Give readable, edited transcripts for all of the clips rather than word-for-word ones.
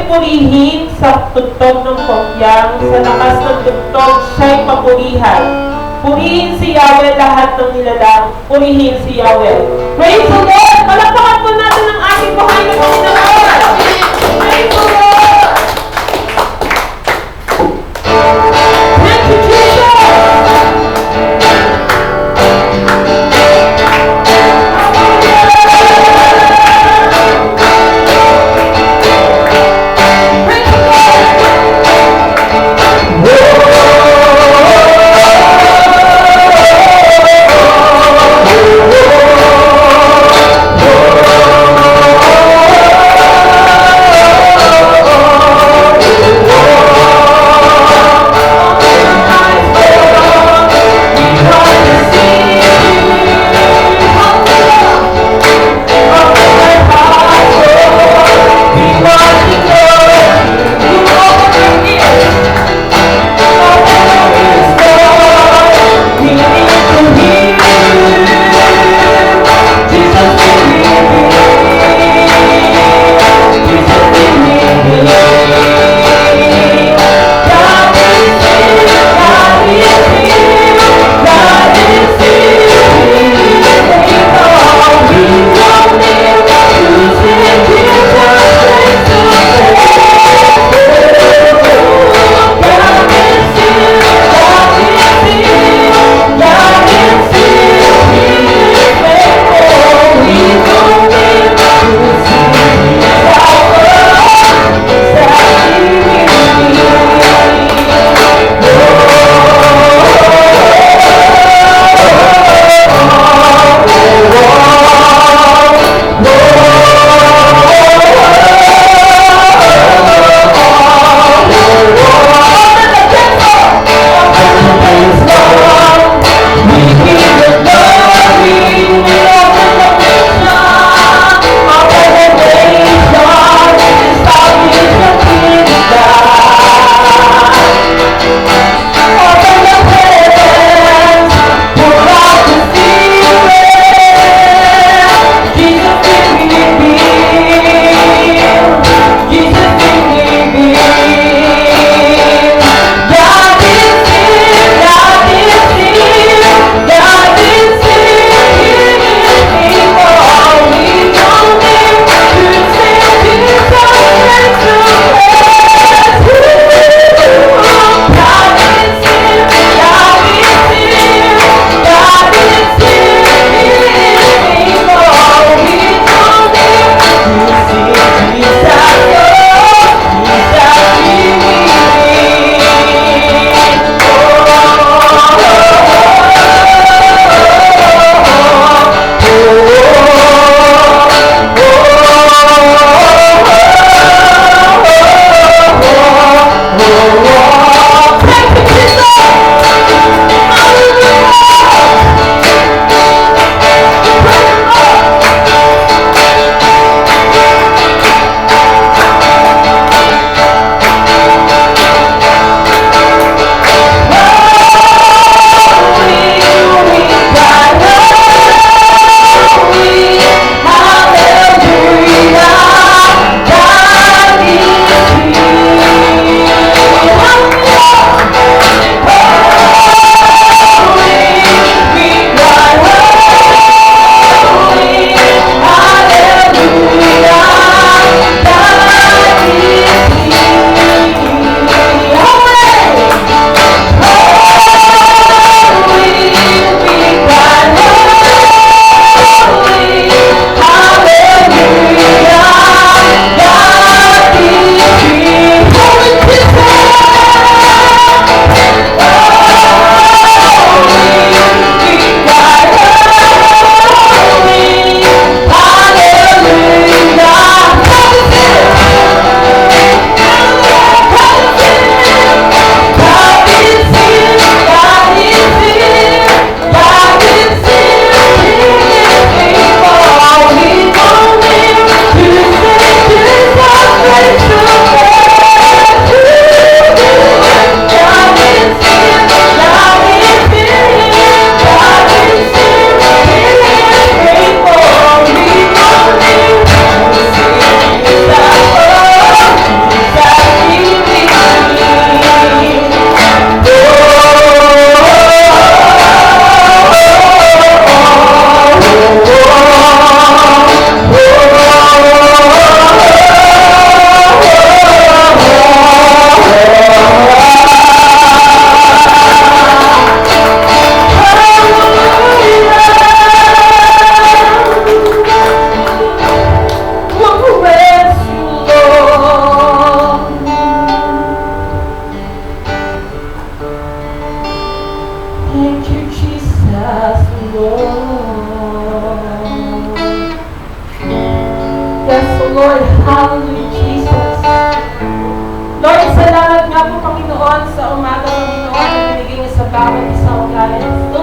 Yahweh purihin sa tugtog ng kokyang, sa lakas ng tugtog siya'y papurihan. Purihin si Yahweh lahat ng nilalang, purihin si Yahweh. Praise the Lord! Palakpakan po natin ang ating buhay na Panginoon! Praise the Lord! Thank you, Jesus!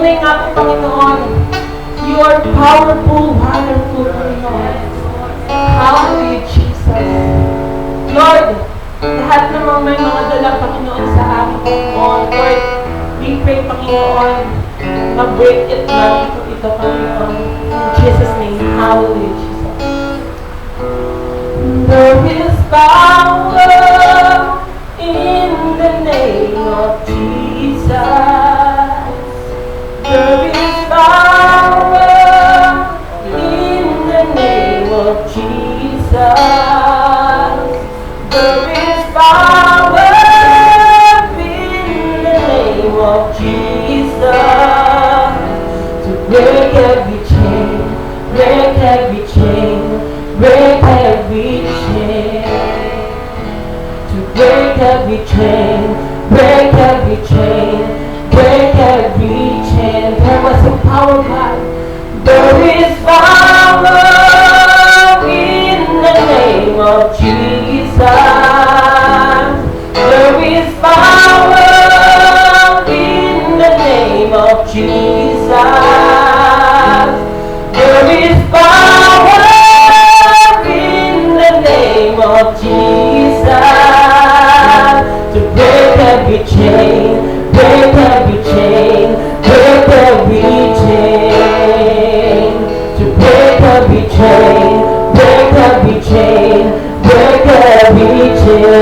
tunay nga po, Panginoon, you are powerful, wonderful, Panginoon. Hallelujah, Jesus. Lord, lahat namang may mga dala, Panginoon, sa akin, Panginoon. Lord, we pray, Panginoon, na break it lang ito, Panginoon. In Jesus' name, hallelujah, Jesus. There is power in the name of Jesus. There is power in the name of Jesus. There is power in the name of Jesus to break every chain, break every chain, break every chain, to break every chain, break every chain, break every chain. There was a power, God. There is power in the name of Jesus. There is power in the name of Jesus. There is power in the name of Jesus to break every chain, break every chain, break every chain, to break every chain, break every chain, break every chain.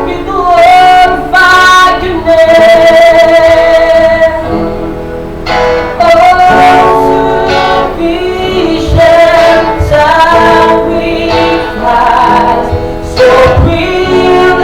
We glorify your name. Sufficient sacrifice, so brilliant.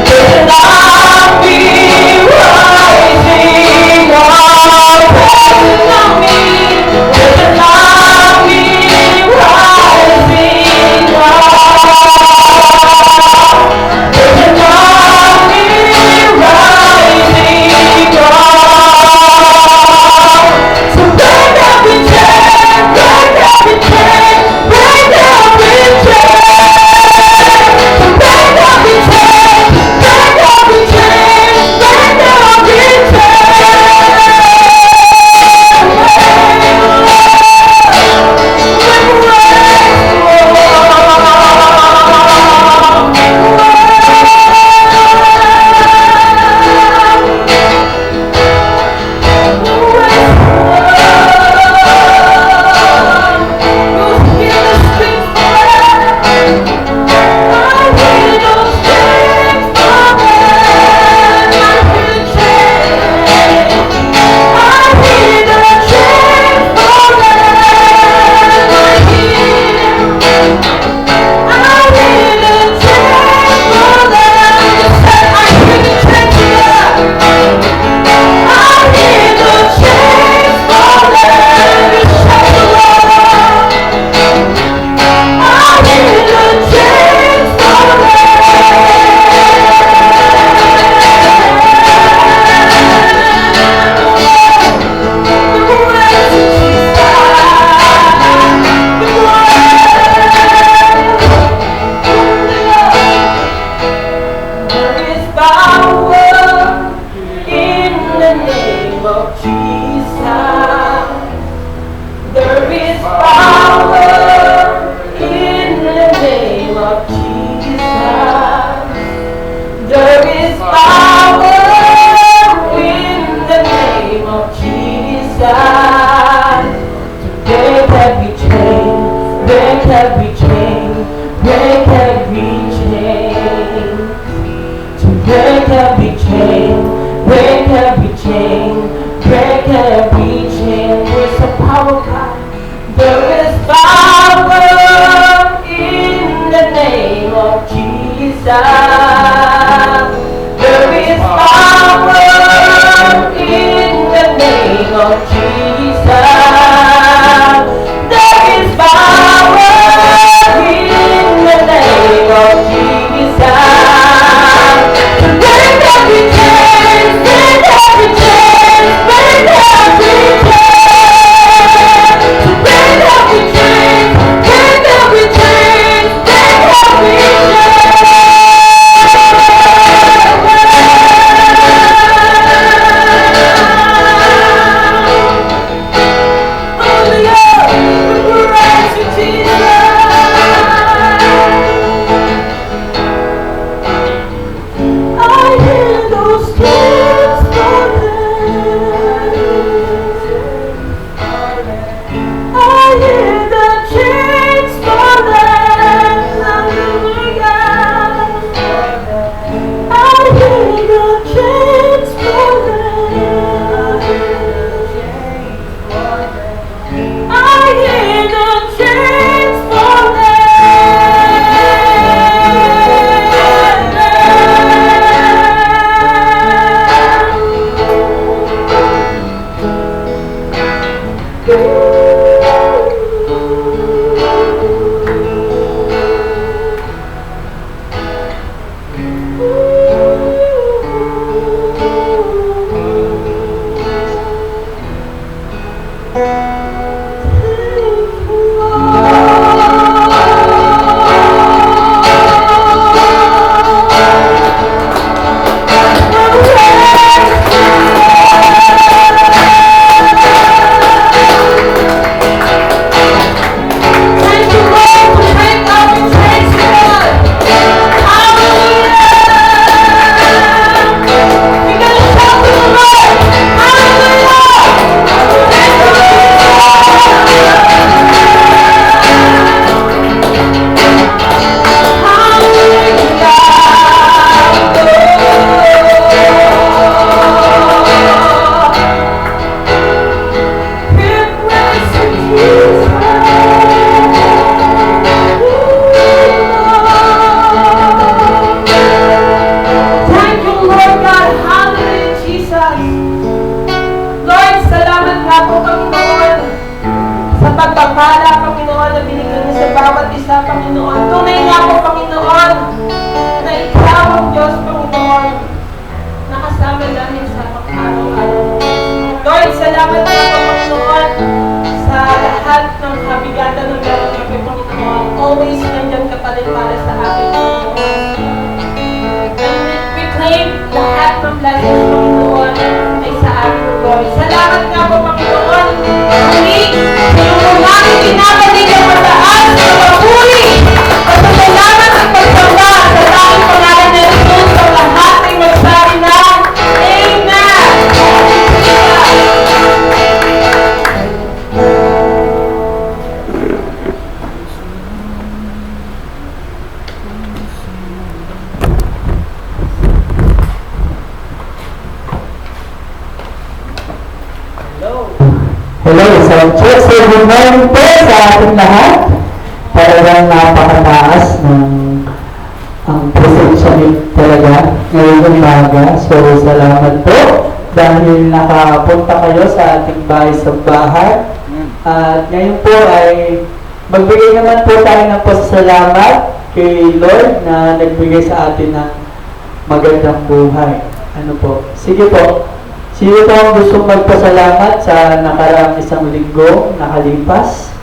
There's an army There is power in the name of Jesus. There is power in the name of Jesus. Break every chain, break every chain, break every chain. Break every chain, break every chain, break every Good morning po sa ating lahat. Talagang napakataas ng ang presensya niyo talaga ngayong umaga. So, salamat po dahil nakapunta kayo sa ating bahay. At ngayon po ay magbigay naman po tayo ng pasasalamat kay Lord na nagbigay sa atin ng magandang buhay. Ano po? Sige po. Sino po ang gusto magpasalamat sa nakaraang isang linggo nakalipas?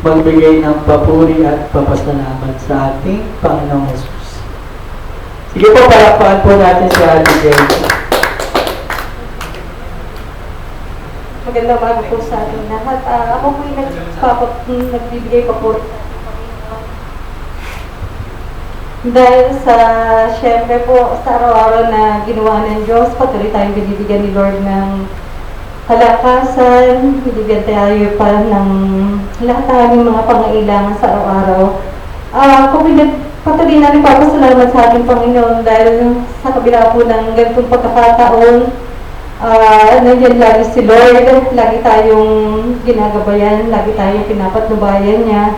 Magbigay ng papuri at papasalamat sa ating Panginoong Jesus. Sige po, palakpakan po natin si Ate Jenny. Magandang umaga po sa ating lahat. Ako po yung nagbibigay papuri dahil sa, syempre po, sa araw-araw na ginawa ng Diyos, patuloy tayong binibigyan ni Lord ng kalakasan, binibigyan tayo pa ng lahat ng mga pangailangan sa araw-araw. Patuloy natin papasalamat sa ating Panginoon dahil sa kabila po ng ganitong pagkakataon, nandiyan lagi si Lord, lagi tayong ginagabayan, lagi tayong pinapatnubayan niya.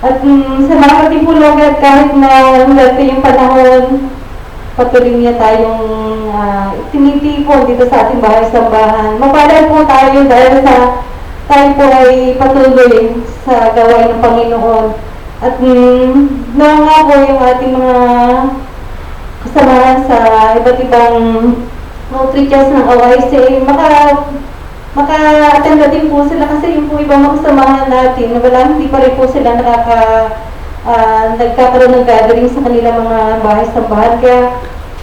At salamat din po Lord God, kahit na hanggang yung panahon, patuloy niya tayong tinitipon dito sa ating bahay-sambahan. Mapalad po tayo dahil sa tayo po ay patuloy sa gawain ng Panginoon. At noon nga po yung ating mga kasamahan sa iba't ibang outreaches ng OIC, maka-attend din po sila kasi yung po ibang mga kasamahan natin na wala, hindi pa rin po sila nagkakaroon ng gathering sa kanilang mga bahay-sambahan. Kaya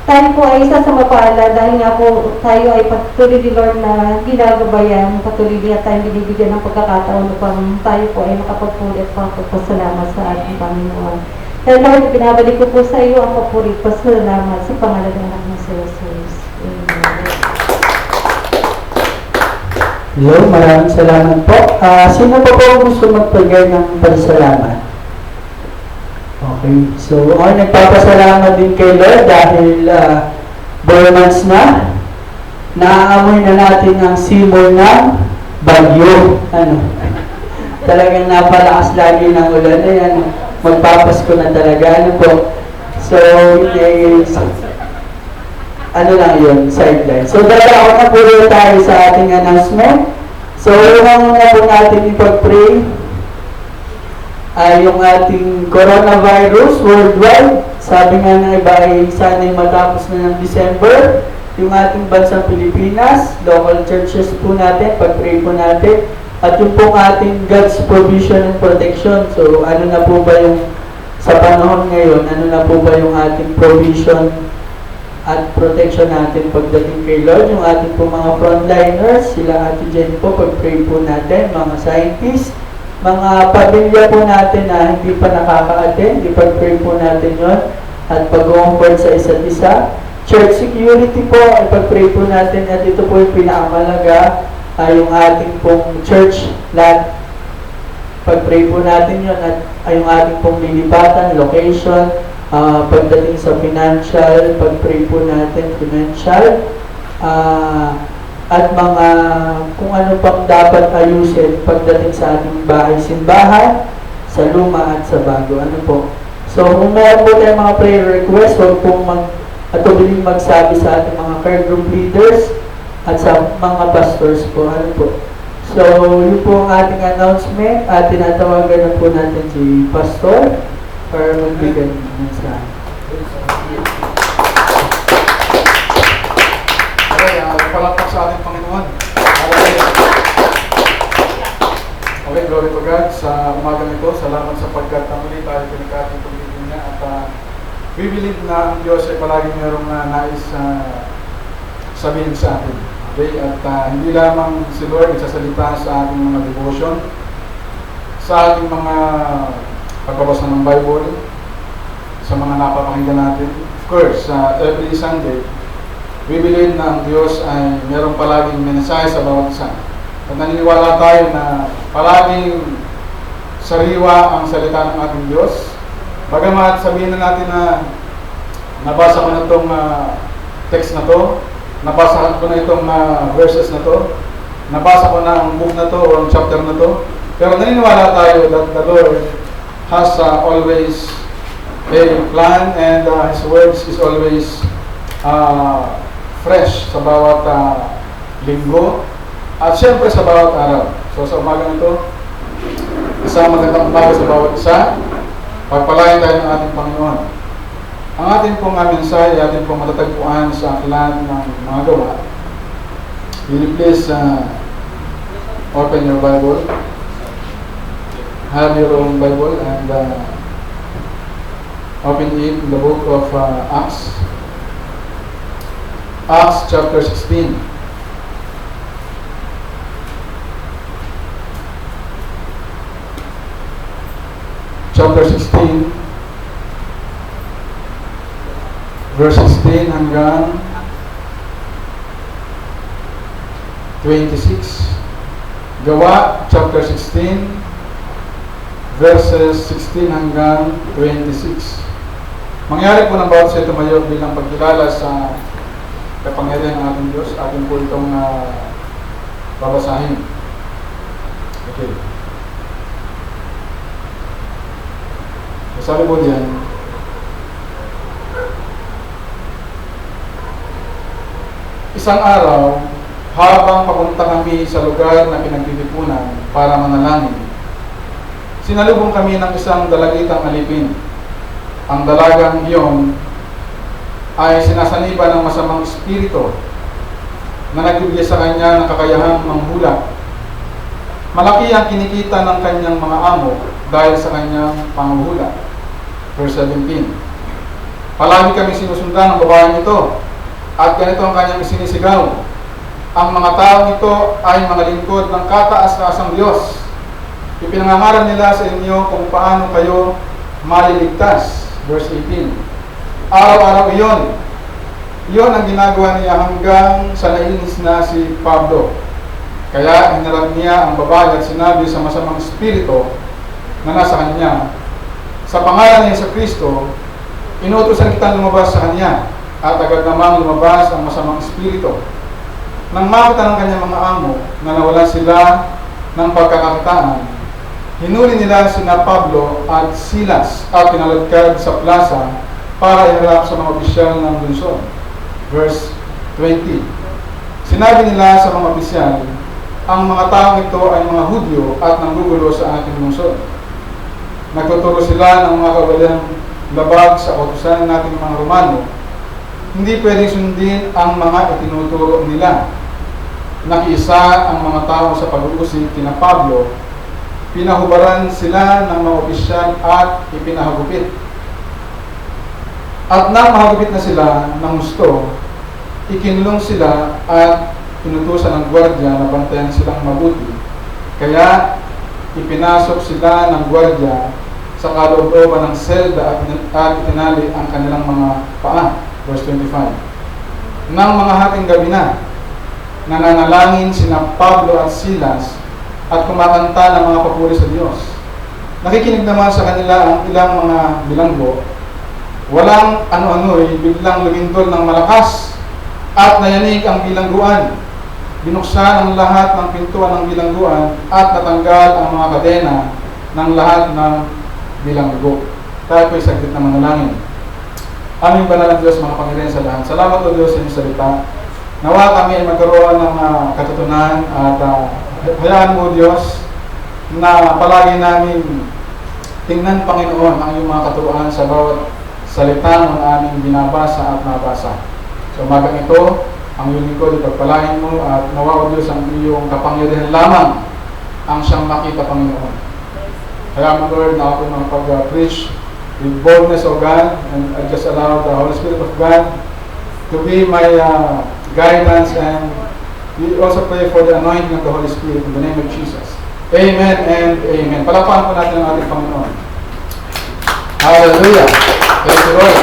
tayo po ay isa sa mapala dahil nga po tayo ay patuloy ni Lord na ginagabayan, patuloy niya tayong binibigyan ng pagkakataon upang tayo po ay makapagpuli at pagpasalamat sa ating Panginoon. Kaya Lord, binabalik ko po sa iyo ang papuri, pasalamat sa pangalan ng anak ng Jesus. Amen. Hello, maraming salamat po. Sino pa po gusto magpagay ng pasalamat? Okay, so nagpapasalamat din kay Lord dahil 4 months na, naaamoy na natin ang simoy ng bagyo. Talagang napalakas lagi ng ulan. Ayan, magpapasko na talaga. So, lang yun, sideline. So, dalawa na po tayo sa ating announcement. So, una po natin ipag-pray ay yung ating coronavirus worldwide. Sabi nga ng iba ay sana'y matapos na ng December. Yung ating bansang Pilipinas, local churches po natin, pag-pray po natin. At yung pong ating God's provision and protection. So, ano na po ba yung sa panahon ngayon, ano na po ba yung ating provision at protection natin pagdating kay Lord, yung ating po mga frontliners, sila Ate Jenny po, pag-pray po natin, mga scientists, mga pamilya po natin na hindi pa nakaka-attend, ipag-pray po natin yon at pag-comfort sa isa't isa. Church security po, ipag-pray po natin at ito po yung pinakamalaga, yung ating pong church lot, pag-pray po natin yon at yung ating pong lilipatan, location, pagdating sa financial, pag-pray po natin financial, at mga kung ano pang dapat ayusin pagdating sa ating bahay-simbahan, sa luma at sa bago. Ano po? So, kung meron po tayong mga prayer request, huwag pong atuloy magsabi sa ating mga care group leaders at sa mga pastors po. Ano po? So, yun po ang ating announcement at tinatawagan na po natin si Pastor para magbigay ng mensahe. Okay, palakpak sa ating Panginoon. Okay, glory to God. Sa umaga nito, salamat sapagkat muli tayo pinagkating pagiging niya at we believe na ang Diyos ay palagi mayroong nais sabihin sa atin. Okay, at hindi lamang si Lord nagsasalita sa ating mga devotion, sa ating mga pagbabasa ng Bible, sa mga napapakinggan natin. Of course, every Sunday, we believe na ang Diyos ay mayroong palaging mensahe sa bawat isa. At naniniwala tayo na palaging sariwa ang salita ng ating Diyos. Bagamat sabihin na natin na nabasa ko na itong text na to, nabasa ko na itong verses na to, nabasa ko na ang book na to o ang chapter na to, pero naniniwala tayo that the Lord has always a plan and His words is always fresh sa bawat linggo at siyempre sa bawat araw. So sa umaga nito, isang magandang umaga sa bawat isa. Pagpalain tayo ng ating Panginoon. Ang ating pong mensahe, ating pong matatagpuan sa aklat ng mga gawa. Will you please open your Bible? Have your own Bible and open it in the book of Acts. Acts chapter 16. Chapter 16, verse 16 hanggang 26. Gawa, chapter 16, verses 16 hanggang 26. Mangyari po ng bawat sa ito mayor bilang pagkilala sa kapangyarihan ng ating Diyos. Atin po itong babasahin. Okay. Sabi po diyan, isang araw, habang papunta kami sa lugar na pinagtitipunan para manalangin, sinalubong kami ng isang dalagitang alipin. Ang dalagang iyon ay sinasaniba ng masamang espiritu na nagbibigay sa kanya ng kakayahang manghula. Malaki ang kinikita ng kanyang mga amo dahil sa kanyang panghuhula. Verse 17. Palagi kami sinusundan ng babaeng ito at ganito ang kanyang sinisigaw. Ang mga taong ito ay mga lingkod ng kataas-taasang Diyos. Ipinangangaral nila sa inyo kung paano kayo maliligtas. Verse 18. Araw-araw iyon. Iyon ang ginagawa niya hanggang sa nainis na si Pablo. Kaya hinarap niya ang babae at sinabi sa masamang espiritu na nasa kanya, sa pangalan ni Yesu Kristo, inutusan kitang lumabas sa kanya, at agad namang lumabas ang masamang espiritu. Nang makita ng kanyang mga amo na nawalan sila ng pagkakakitaan, hinuli nila sina Pablo at Silas at pinaladkad sa plaza para iharap sa mga opisyal ng lungsod. Verse 20. Sinabi nila sa mga opisyal, ang mga taong ito ay mga Hudyo at nanggugulo sa ating lungsod. Nagtuturo sila ng mga kabalang labag sa kautusan nating mga Romano. Hindi pwedeng sundin ang mga itinuturo nila. Nakiisa ang mga tao sa pag-uusig kina Pablo. Pinahubaran sila ng mga opisyal at ipinahagupit. At nang mahagupit na sila ng gusto, ikinulong sila at pinutusan ng gwardiya na bantayan silang mabuti. Kaya ipinasok sila ng gwardiya sa kaloob-looban ng selda at itinali ang kanilang mga paa. Verse 25. Nang mga hating gabi na, nananalangin sina Pablo at Silas at kumakanta ng mga papuri sa Diyos. Nakikinig naman sa kanila ang ilang mga bilanggo. Walang ano-ano'y biglang lumindol ng malakas at nayanig ang bilangguan. Binuksan ang lahat ng pintuan ng bilangguan at natanggal ang mga kadena ng lahat ng bilanggo. Tayo po'y saglit na manalangin. Aming banal na Diyos, mga Panginoon sa lahat. Salamat o Diyos sa inyong salita. Nawa kami ay magkaroon ng katutunan at hayaan mo Diyos na palagi namin tingnan Panginoon ang iyong mga katuruan sa bawat salita ng aming binabasa at nabasa. Sa umagang ito, ang iyong lingkod ipagpalain mo at nawa o Diyos ang iyong kapangyarihan lamang ang siyang makita Panginoon. Kaya mo Lord na ako makapag-preach with boldness of God, and I just allow the Holy Spirit of God to be my guidance, and we also pray for the anointing of the Holy Spirit in the name of Jesus. Amen and amen. Palakpakan po natin ang ating Panginoon. Hallelujah. Praise the Lord.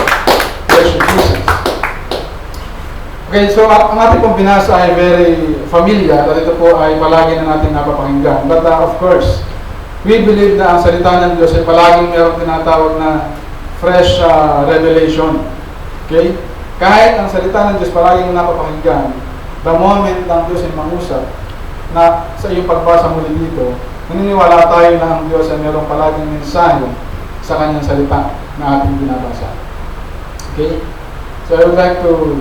Praise you, Jesus. Okay, so ang ating pong binasa ay very familiar at ito po ay palagi na natin napapakinggan. But of course, we believe na ang salita ng Diyos ay palaging mayroong tinatawag na fresh revelation. Okay? Kahit ang salita ng Diyos palaging napapakinggan, the moment ang Diyos ay mangusap na sa iyong pagbasa muli dito, naniniwala tayo na ang Diyos ay mayroong palaging mensahe sa kanyang salita na ating binabasa. Okay? So I would like to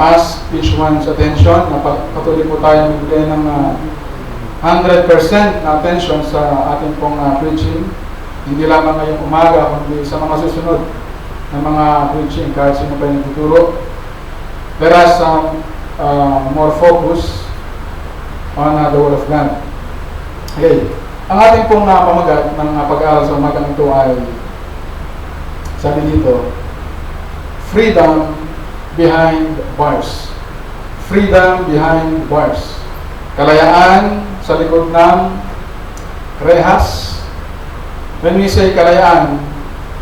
ask each one's attention na patuloy po tayo magbigay ng 100% na attention sa ating pong preaching. Hindi lamang ngayong umaga, kundi sa mga susunod na mga preaching, kahit sino pa yung tuturo. There are some more focus on the Word of God. Okay. Ang ating pong pamagat ng pag-aaral sa umagang ito ay, sabi dito, freedom behind bars. Freedom behind bars. Kalayaan sa likod ng rehas. When we say kalayaan,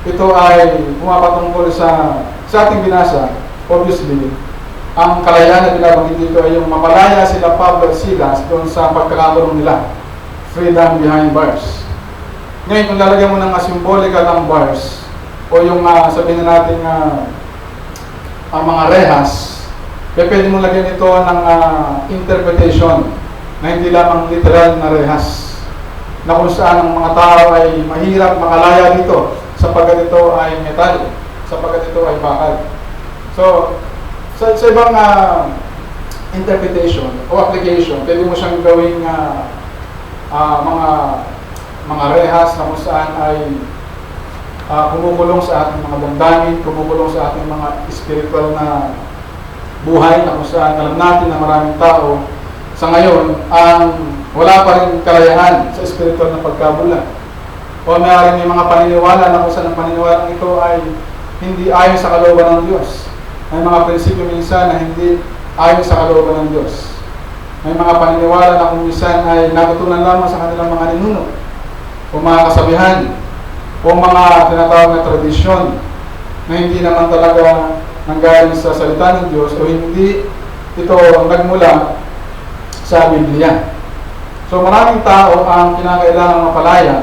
ito ay pumapatungkol sa ating binasa. Obviously, ang kalayaan na binabanggit dito ay yung mapalaya sila Pablo at Silas doon sa pagkakakulong nila. Freedom behind bars. Ngayon, kung lalagyan mo ng symbolical ng bars, o yung sabihin na natin ang mga rehas, pwede mo lagyan ito ng interpretation na hindi lamang literal na rehas, na kung saan ang mga tao ay mahirap makalaya dito sapagkat ito ay metal, sapagkat ito ay bakal. So, sa ibang interpretation o application, pwede mo siyang gawing mga rehas na kung saan ay kumukulong sa ating mga damdamin, kumukulong sa ating mga spiritual na buhay na kung saan alam natin na maraming tao sa ngayon ang wala pa rin kalayahan sa spiritual na pagkabulag. O may mga paniniwala na kung saan ang paniniwala ito ay hindi ayon sa kalooban ng Diyos. May mga prinsipyo minsan na hindi ayon sa kalooban ng Diyos. May mga paniniwala na kung minsan ay natutunan lamang sa kanilang mga ninuno o mga kasabihan o mga tinatawag na tradisyon na hindi naman talaga nanggaling sa salita ng Diyos o hindi ito nagmula sa Biblia. So maraming tao ang kinakailangang mapalaya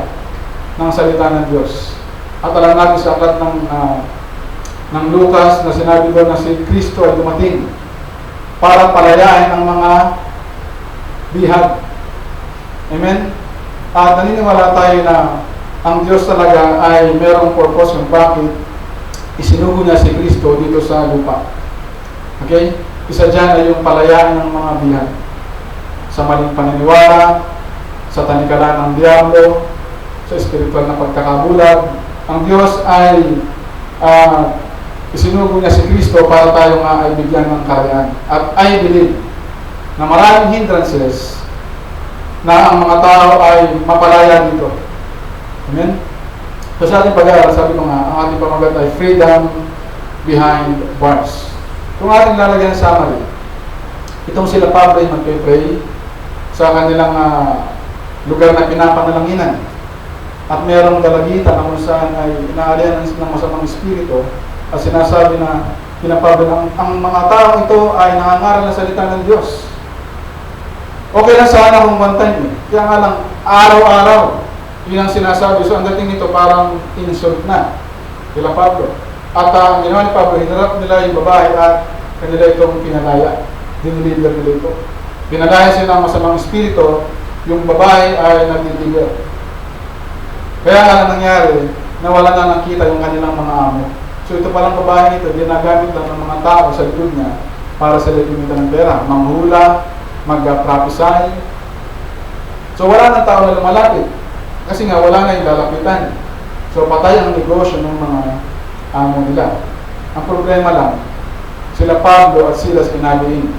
ng salita ng Diyos. At alam natin sa aklat ng Lucas na sinabi doon na si Kristo ay dumating para palayain ang mga bihag. Amen? At naniniwala tayo na ang Diyos talaga ay mayroong purpose kung bakit isinugo niya si Kristo dito sa lupa. Okay? Isa dyan ay yung palayain ng mga bihag sa maling paniniwala, sa tanikalan ng diablo, sa spiritual na pagkakabulag. Ang Diyos ay isinugo niya si Kristo para tayo nga ay bigyan ng kalayaan. At I believe na maraming hindrances na ang mga tao ay mapalaya dito. Amen? So sa ating pag-aaral, sabi ko nga, ang ating pamagat ay freedom behind bars. Kung ating lalagyan ng summary, itong sila Pablo ay magpe-pray sa kanilang lugar na pinapanalanginan. At mayroong dalagitan na kung saan ay inaalihan ng masamang espiritu at sinasabi na pinapabili ang mga taong ito ay nangangaral ng salita ng Diyos. Okay lang sana kung one time. Kaya nga lang, araw-araw, yun ang sinasabi. So ang dating nito parang insult na kila Pablo. At ang ginawa ni Pablo, hinarap nila yung babae at kanila itong pinalaya. Diniliber nila ito. Pinalaya sila ng masamang espiritu, yung babae ay nag-deliver. Kaya nga nangyari, na wala na nakita yung kanilang mga amo. So ito palang babae ito, ginagamit lang ng mga tao sa likod niya para sila kumita ng pera. Manghula, mag-prophesy. So wala na tao na lumalapit. Kasi nga wala na yung lalapitan. So patay ang negosyo ng mga amo nila. Ang problema lang, sila Pablo at Silas inabihin.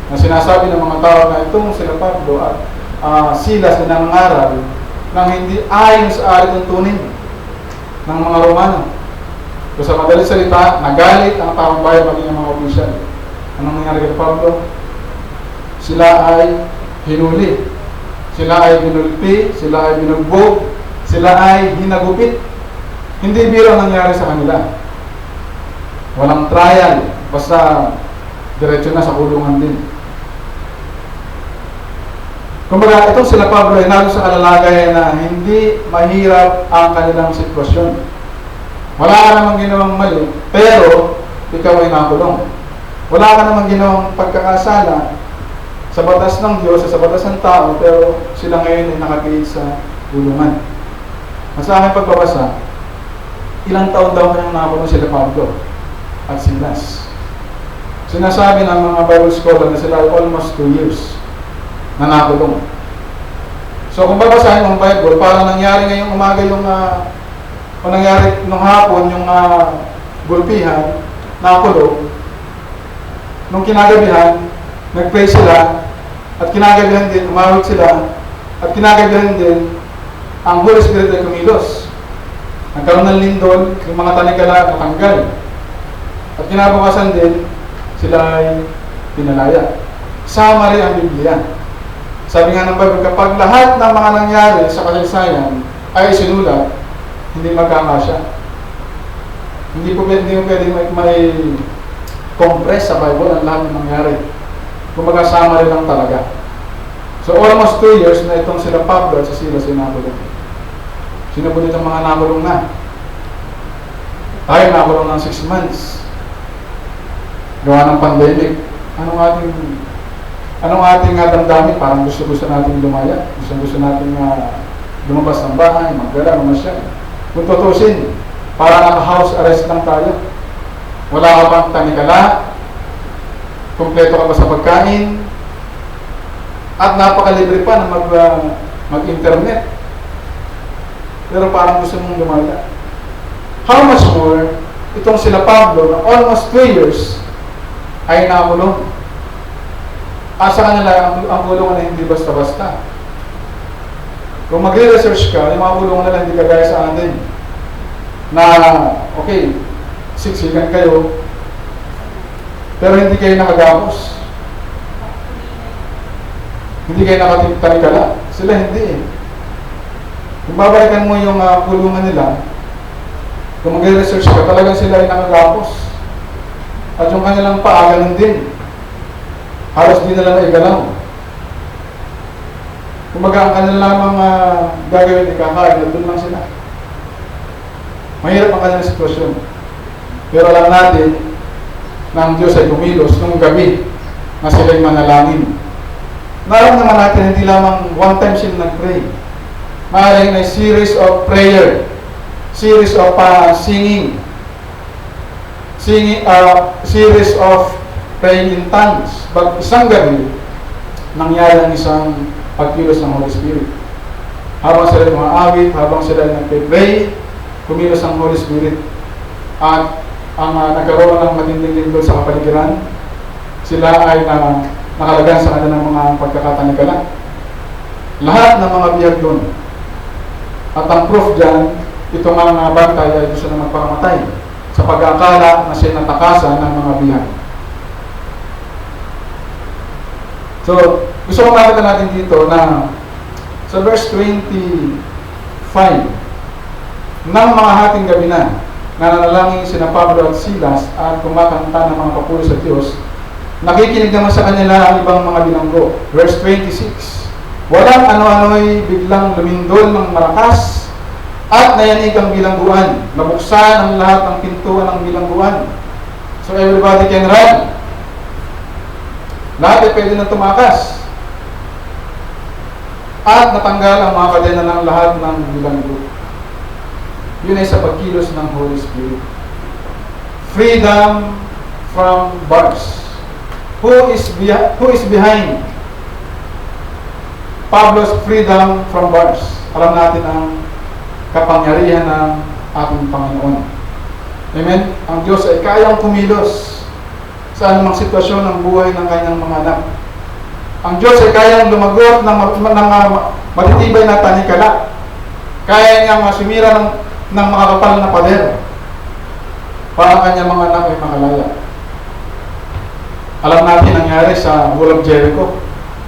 Na sinasabi ng mga tao na itong sila Pablo at Silas na nangangaral nang hindi ayon sa arit ng tunin ng mga Romano. So sa madaling salita, nagalit ang taong bayan maging ang mga opisyal. Anong nangyari kay Pablo? Sila ay hinuli, sila ay binulpi, sila ay binugbog, sila ay hinagupit. Hindi biro ang nangyari sa kanila. Walang trial, basta diretso na sa kulungan din. Kumbaga, itong sila Pablo ay nalo sa kalalagayan na hindi mahirap ang kanilang sitwasyon. Wala ka namang ginawang mali, pero ikaw ay nakulong. Wala ka namang ginawang pagkakasala sa batas ng Diyos, sa batas ng tao, pero sila ngayon ay nakagilid sa kulungan. At sa aking pagbabasa, ilang taon daw kayong nakulong sila Pablo at Silas. Sinasabi ng mga Bible scholar na sila ay almost 2 years na nakulong. So kung babasahin mo ang Bible, parang nangyari ngayong umaga yung o nangyari nung hapon yung gulpihan, nakulong. Nung kinagabihan, nag-pray sila, at kinagabihan din, umawit sila, at kinagabihan din, ang Holy Spirit ay kumilos. Nagkaroon ng lindol, yung mga tanikala natanggal. At kinabukasan din, sila ay pinalaya. Summary ang Biblia. Sabi nga ng Bible, kapag lahat ng mga nangyari sa kasaysayan ay sinulat, hindi magkakasya. Hindi mo pwede may compress sa Bible ang lahat ng nangyari. Kumbaga summary lang talaga. So almost 2 years na itong sila Pablo at si Silas ay nakulong. Sino po ditong mga nakulong na? Tayo nakulong ng 6 months. Gawa ng pandemic. Anong ating damdamin? Parang gusto natin lumaya. Gusto natin lumabas ng bahay, maggala, mamasyal. Kung tutusin, Para naka-house arrest lang tayo. Wala ka pang tanikala, kumpleto ka pa sa pagkain, at napakalibre pa na mag-internet. Pero parang gusto mong lumaga. How much more, itong sila Pablo na almost 2 years ay nakulong. Sa kanila, ang kulungan na hindi basta-basta. Kung magre-research ka, yung mga kulungan na hindi kagaya sa atin. Na, okay, siksikan kayo, pero hindi kayo nakagapos. Hindi kayo nakatanikala. Sila hindi eh. Kung babalikan mo yung kulungan nila, kung mag-research ka, talagang sila ay nakagapos. At yung kanilang paa, ganun din. Halos di nila maigalaw. Kumbaga, ang kanilang lamang gagawin ni kakain, nandun lang sila. Mahirap ang kanilang sitwasyon. Pero alam natin na ang Diyos ay kumilos nung gabi na sila'y manalangin. Naramdaman natin hindi lamang one time sila nag-pray. Maaaring na series of prayer, series of singing, series of praying in tongues. But isang gabi, nangyari ang isang pagkilos ng Holy Spirit. Habang sila umaawit, habang sila nag-pray, kumilos ang Holy Spirit. At ang nagkaroon ng matinding lindol sa kapaligiran, sila ay nakalagan sa kanilang mga pagkakatanikala. Lahat ng mga biyag doon. At ang proof dyan, itong mga bantay ay gusto na magpakamatay sa pag-aakala na siya natakasan ng mga biyag. So, gusto ko makita natin dito na sa verse 25, ng mga hating gabi na, nananalangin sina Pablo at Silas at kumakanta ng mga papuri sa Diyos, nakikinig naman sa kanila ang ibang mga bilanggo. Verse 26, walang ano-ano'y biglang lumindol ng malakas at nayanig ang bilangguan. Nabuksan ang lahat ng pintuan ng bilangguan. So everybody can run. Lahat ay pwede na tumakas. At natanggal ang mga kadena ng lahat ng bilanggo. Yun ay sa pagkilos ng Holy Spirit. Freedom from bars. Who is behind Pablo's freedom from bars? Alam natin ang kapangyarihan ng ating Panginoon. Amen? Ang Diyos ay kayang kumilos sa anumang sitwasyon ng buhay ng kanyang mga anak. Ang Diyos ay kayang lumagot ng matitibay na tanikala. Kaya niyang sumira ng mga kapal na pader para kanyang mga anak ay makalaya. Alam natin nangyari sa Wall of Jericho.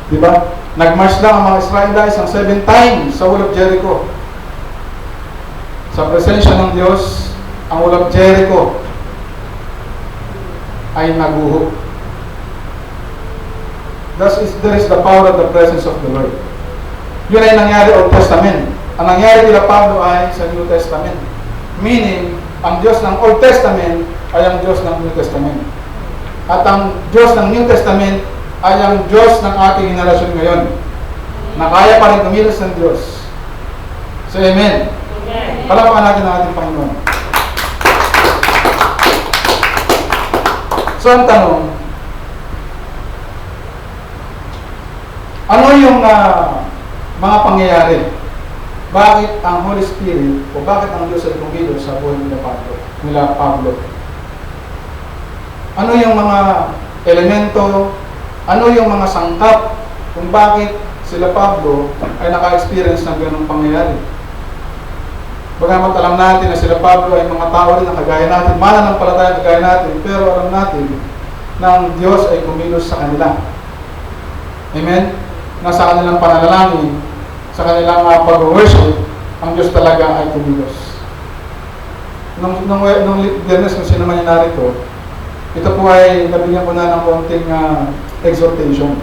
Di ba? Nag-march lang ang mga Israelites ang 7 times sa Wall of Jericho. Sa presensya ng Diyos, ang Wall of Jericho ay naguho. There is the power of the presence of the Lord. Yun ay nangyari Old Testament. Ang nangyari nila Pablo ay sa New Testament. Meaning, ang Diyos ng Old Testament ay ang Diyos ng New Testament. At ang Diyos ng New Testament ay ang Diyos ng ating henerasyon ngayon. Na kaya pa rin kumilos ng Diyos. So, amen. Palakpakan natin ang ating Panginoon. So, ang tanong, ano yung mga pangyayari? Bakit ang Holy Spirit o bakit ang Diyos ay kumilos sa buhay nila Pablo? Ano yung mga elemento, ano yung mga sangkap kung bakit sila Pablo ay naka-experience ng ganong pangyayari? Bagamat alam natin na sila Pablo ay mga tao rin na kagaya natin, mananampalataya kagaya natin, pero alam natin na ang Diyos ay kumilos sa kanila. Amen? Na sa kanilang pananalangin, sa kanilang pag-worship, ang Diyos talaga ay kumilos. Nung Biyernes, kung sino man yung narito, ito po ay nabigyan ko na ng konting exhortation.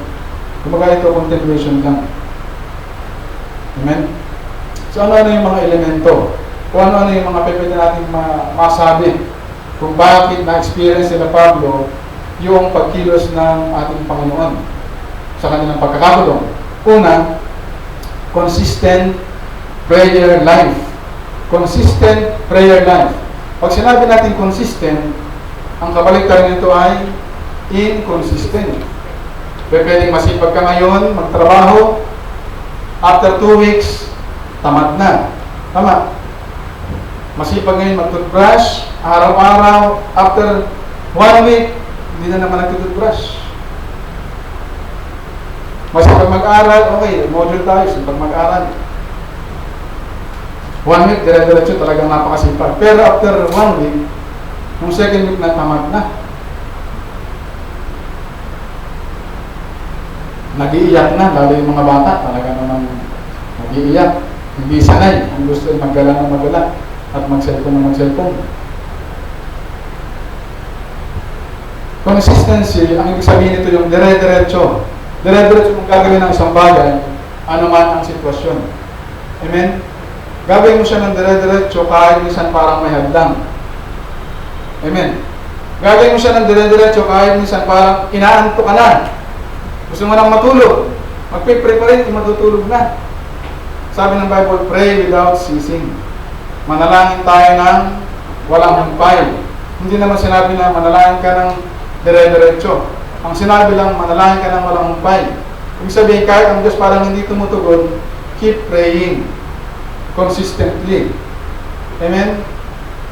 Kumbaga ito, continuation lang. Amen? So ano-ano yung mga elemento? O ano-ano yung mga pwede natin masabi kung bakit na-experience nila Pablo yung pagkilos ng ating Panginoon sa kanilang pagkakakulong? Una, consistent prayer life. Consistent prayer life. Pag sinabi natin consistent, ang kabaliktaran nito ay inconsistent. Pwedeng masipag ka ngayon, magtrabaho, after 2 weeks, tamad na. Tama. Masipag ngayon mag-toothbrush, araw-araw, after 1 week, hindi na naman nag-toothbrush. Masipag mag-aral, okay, module tayo, sipag mag-aral. 1 week, dire-diretso talagang napakasipag. Pero after 1 week, yung second week na tamad na. Nag-iiyak na, lalo yung mga bata, talaga naman nag-iiyak. Hindi sanay, ang gusto ay maggala ng maggala at mag-cellphone ng mag-cellphone. Consistency, ang ibig sabihin nito yung dire-diretso. Dire-diretso mong gagawin ng isang bagay, ano man ang sitwasyon. Amen? Gagawin mo siya ng dire-diretso kahit minsan parang may hadlang. Amen? Gagawin mo siya ng dire-diretso kahit minsan parang inaanto ka na. Gusto mo nang matulog. Magpipray pa rin, hindi matutulog na. Sabi ng Bible, pray without ceasing. Manalangin tayo ng walang humpay. Hindi naman sinabi na manalangin ka ng dire-diretso. Ang sinabi lang, manalangin ka ng walang humpay. Ibig sabihin, kahit ang Diyos parang hindi tumutugon, keep praying consistently. Amen?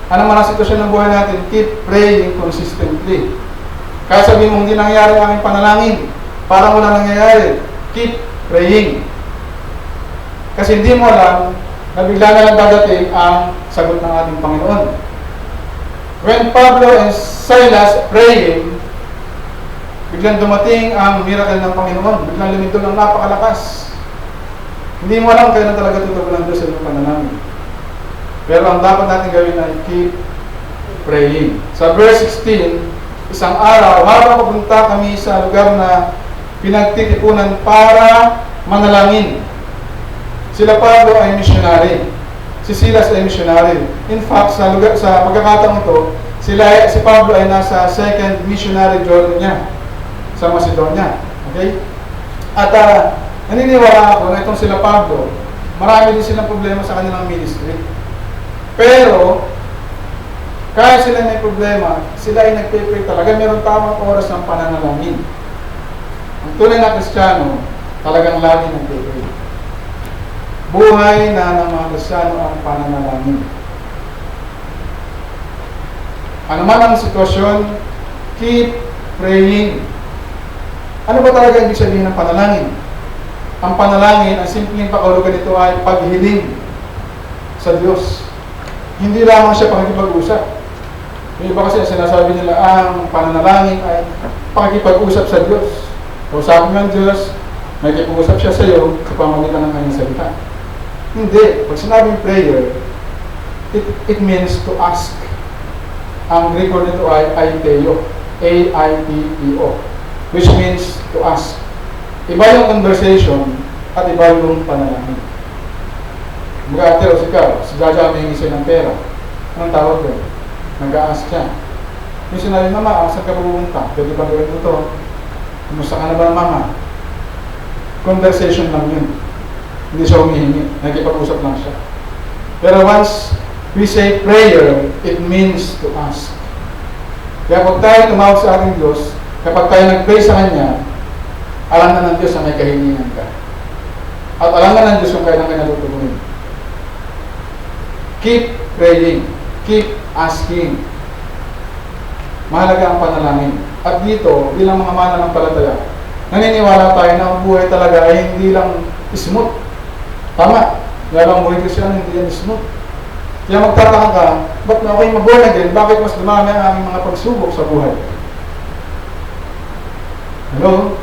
Ano man ang sitwasyon ng buhay natin, keep praying consistently. Kahit sabihin mo, hindi nangyayari ang aming panalangin, parang wala nangyayari, keep praying. Kasi hindi mo alam na bigla na lang dadating ang sagot ng ating Panginoon. When Pablo and Silas praying, biglang dumating ang miracle ng Panginoon. Biglang lumindol ng napakalakas. Hindi mo alam kailan talaga tutugon ng Diyos sa iyong panalangin. Pero ang dapat natin gawin ay keep praying. Sa verse 16, isang araw, habang pupunta kami sa lugar na pinagtitipunan para manalangin. Sila Pablo ay missionary. Si Silas ay missionary. In fact, sa pagkakataong ito, si Pablo ay nasa second missionary journey niya sa Macedonia. Okay? At naniniwala ako na itong sila Pablo, marami din silang problema sa kanilang ministry. Pero, kahit sila may problema, sila ay nagpipray talaga. Meron tamang oras ng pananalangin. Ang tunay na Kristiyano, talagang lagi nagpipray. Buhay na ng mga Kristiyano ang pananalangin. Ano man ang sitwasyon, keep praying. Ano ba talaga ibig sabihin ng panalangin? Ang panalangin, ang simpleng pakahulugan nito ay paghiling sa Diyos. Hindi lamang siya pakikipag-usap. Yung iba kasi sinasabi nila, ang pananalangin ay pakikipag-usap sa Diyos. Kausapin mo ang Diyos, may kipag-usap siya sa iyo sa pamamagitan ng kanyang salita. Hindi. Pag sinabing prayer, it means to ask. Ang Greek word nito ay aiteo. A-I-T-E-O. Which means to ask. Iba yung conversation at iba yung panalangin. Mag-aateros ikaw, si Jaja may hingi ng pera. Anong tawag doon? Nag-a-ask siya. Yung sinabi, Mama, saan ka pupunta? Pwede ba gawin mo ito? Kumusta ka na ba, Mama? Conversation lang yun. Hindi siya humihingi. Nagkipag-usap lang siya. Pero once we say prayer, it means to ask. Kaya pag tayo tumawag sa ating Diyos, kapag tayo nag-pray sa Kanya, alam na ng Diyos na may kahilingan ka. At alam na ng Diyos kung kailan ka natutugunin. Keep praying. Keep asking. Mahalaga ang panalangin. At dito, bilang mga mananampalataya, naniniwala tayo na ang buhay talaga ay hindi lang smooth. Tama. Lalo ang buhay Kristiyan, hindi yan smooth. Kaya magtataka ka, ba't na ako'y mag-born again? Bakit mas dumami ang aming mga pagsubok sa buhay? Hello?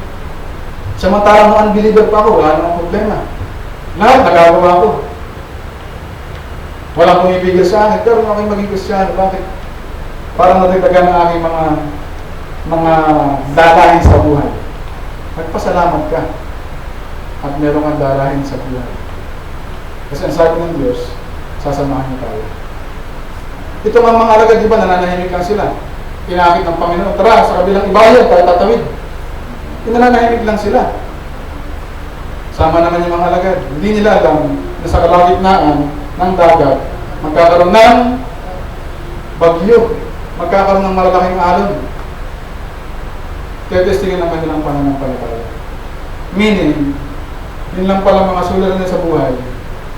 Samantalang mga unbeliever pa ako, wala namang problema. Lahat nagagawa ko. Walang pumipigil sa akin, pero kung ako'y maging Kristiyano, bakit? Parang natagdagan ang aking mga dalahin sa buhay. Magpasalamat ka at meron kang dalahin sa buhay. Kasi ang sabi ng Diyos, sasamahan niyo tayo. Ito mga alagad, di ba, nananahimik lang sila. Pinakit ng Panginoon, tara, sa kabilang ibayan, tayo tatawid. Nananahimik lang sila. Sama naman yung mga alagad. Hindi nila alam na sa kalagitnaan ng dagat, magkakaroon ng bagyo, magkakaroon ng malalaking alon. Tetestingin ang kanilang pananampalataya. Meaning, yun lang pala mga suliranin sa buhay.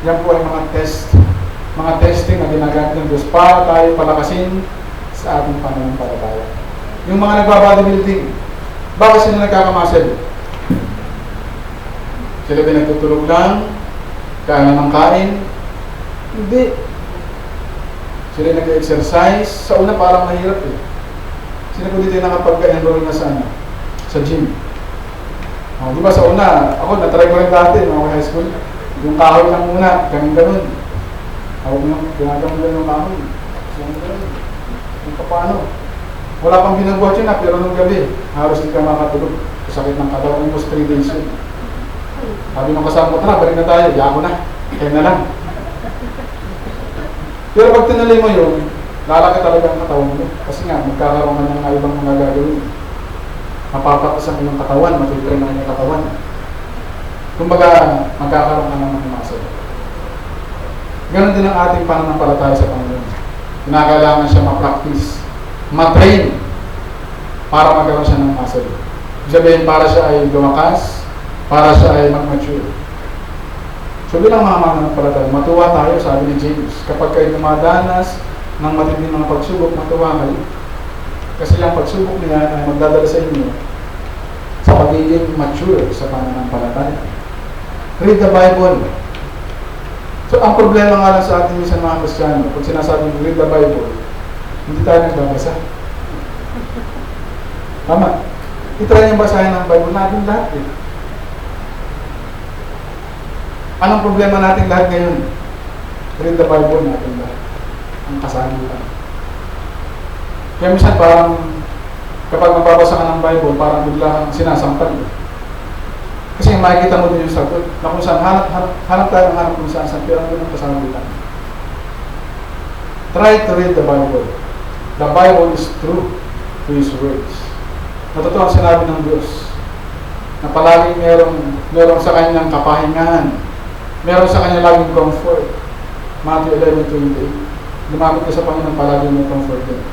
Yan po ay mga testing na ginagamit ng Diyos para tayo palakasin sa ating pananampalataya. Yung mga nagbabodybuilding, bakit sila nagkakamuscle? Sila din nagtutulog lang, kain ng kain? Hindi. Sila nag-exercise. Sa una parang mahirap eh. Sino po dito yung nakapagka-enroll na sa gym? Di ba sa una, ako natry ko rin dati, mga high school. Yung kahoy lang muna, ganun-ganun. Huwag nyo, ginagamit yung kahoy. Ganun-ganun. Yung paano? Wala pang binubuhat yun pero nung gabi, halos hindi ka makatulog. Sakit ng katawan, almost 3 days yun. Sabi nung kasama ko, tara, balik na tayo, yako na. Kaya na lang. Pero pag tinali mo yun, lalaki talaga ang katawan mo. Kasi nga, magkakaroon ka ng ibang mga gagawin. Mapapatas ang iyong katawan, matutrain ang iyong katawan. Kumbaga, magkakaroon ka naman ng muscle. Ganon din ang ating pananampalataya sa Panginoon. Kinakailangan siya ma-practice, ma-train, para magkaroon siya ng muscle. Ibig sabihin, para siya ay lumakas, para siya ay mag-mature. So bilang mga mananampalataya, matuwa tayo, sabi ni James. Kapag kayo dumadanas ng matinding mga pagsubok, matuwa kayo. Kasi yung pagsubok niya ay magdadala sa inyo sa pagiging mature sa pananampalataya. Read the Bible. So ang problema nga lang sa ating minsan mga Kristiyano, pag sinasabing read the Bible, hindi tayo nagbabasa. Tama. I-try niyong basahin ng Bible natin lahat eh. Anong problema natin lahat ngayon? Read the Bible natin lahat. Ang kasagutan. Kaya minsan parang kapag magbabasa ka ng Bible, parang bigla kang sinasampal. Kasi makikita mo din yung sagot na kung saan hanap kung saan pero ang ang kasagutan. Try to read the Bible. The Bible is true to His words. Natotoo ang sinabi ng Diyos na palaging meron sa kanyang kapahingahan. Meron sa kanya laging comfort. Matthew 11:28. Lumapit ka sa Panginoon, palaging may comfort din.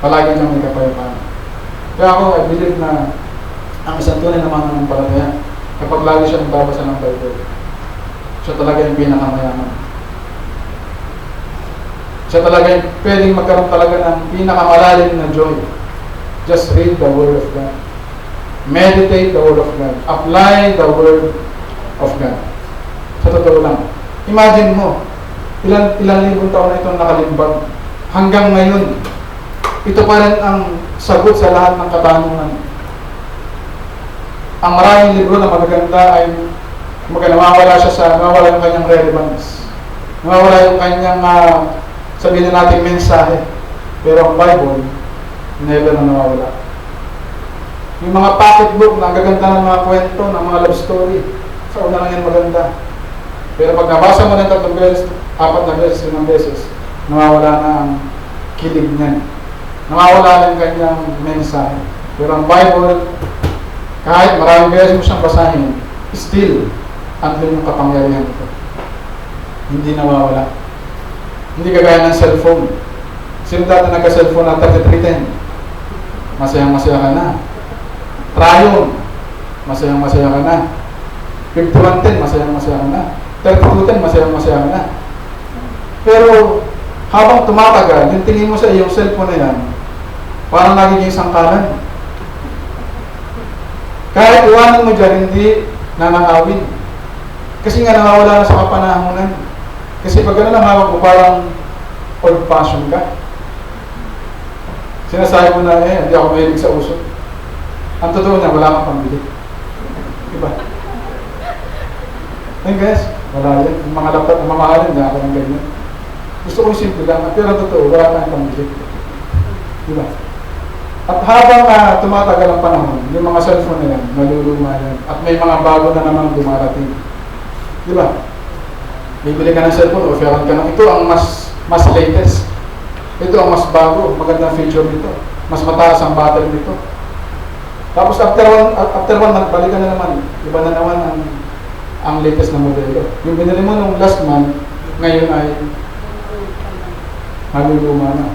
Palaging kang may kapayapaan. Kaya ako, I believe na ang isang tunay na mananampalataya, kapag lagi siya nagbabasa ng Bible, siya talaga yung pinakamayaman. Siya talaga yung pwedeng magkaroon talaga ng pinakamalalim na joy. Just read the Word of God. Meditate the Word of God. Apply the Word of God. Sa totoo lang. Imagine mo, ilang libong taon na itong nakalimbag. Hanggang ngayon, ito pa rin ang sagot sa lahat ng katanungan. Ang maraming libro na magaganda ay nawawala yung kanyang relevance. Nawawala yung kanyang, sabihin na natin, mensahe. Pero ang Bible, never na nawawala. Yung mga pocketbook na gaganda ng mga kwento, ng mga love story, sa una lang yan maganda. Pero pag nabasa mo ng 3 beses, 4 na beses, 5 beses, nawawala na ang kilig niyan. Nawawala na yung kanyang mensahe. Pero ang Bible, kahit maraming beses mo siyang basahin, still, andun yung kapangyarihan nito. Hindi nawawala. Hindi kagaya ng cellphone. Sino dati nagka-cellphone na 3310? Masayang-masaya ka na. Tryon, masayang-masaya ka na. 5110, masayang-masaya ka na. 3210, masayang-masaya ka na. Pero, habang tumatagal, yung tingin mo sa iyong cellphone na yan, parang nagiging sangkalan. Kahit iwanan mo dyan, hindi nanakawin. Kasi nga nawawala na sa kapanahonan. Kasi pag gano'n ang hawak mo, parang old-fashioned ka. Sinasabi mo na, hindi ako mahilig sa uso. Ang totoo niya, wala kang pambili. Diba? Ayun guys, wala yan. Yung mga laptop na mamahalin, hindi ako ng ganyan. Gusto ko yung simple lang, pero totoo, wala kang pambili. Diba? At habang tumatagal ang panahon, yung mga cellphone na yan, naluluma yan. At may mga bago na naman dumarating. Diba? Bibili ka ng cellphone, offeran ka ng ito ang mas latest. Ito ang mas bago, magandang feature nito. Mas mataas ang battery nito. Tapos after one month, balik ka na naman. Iba na naman ang latest na modelo. Yung binili mo nung last month, ngayon ay naluluma na.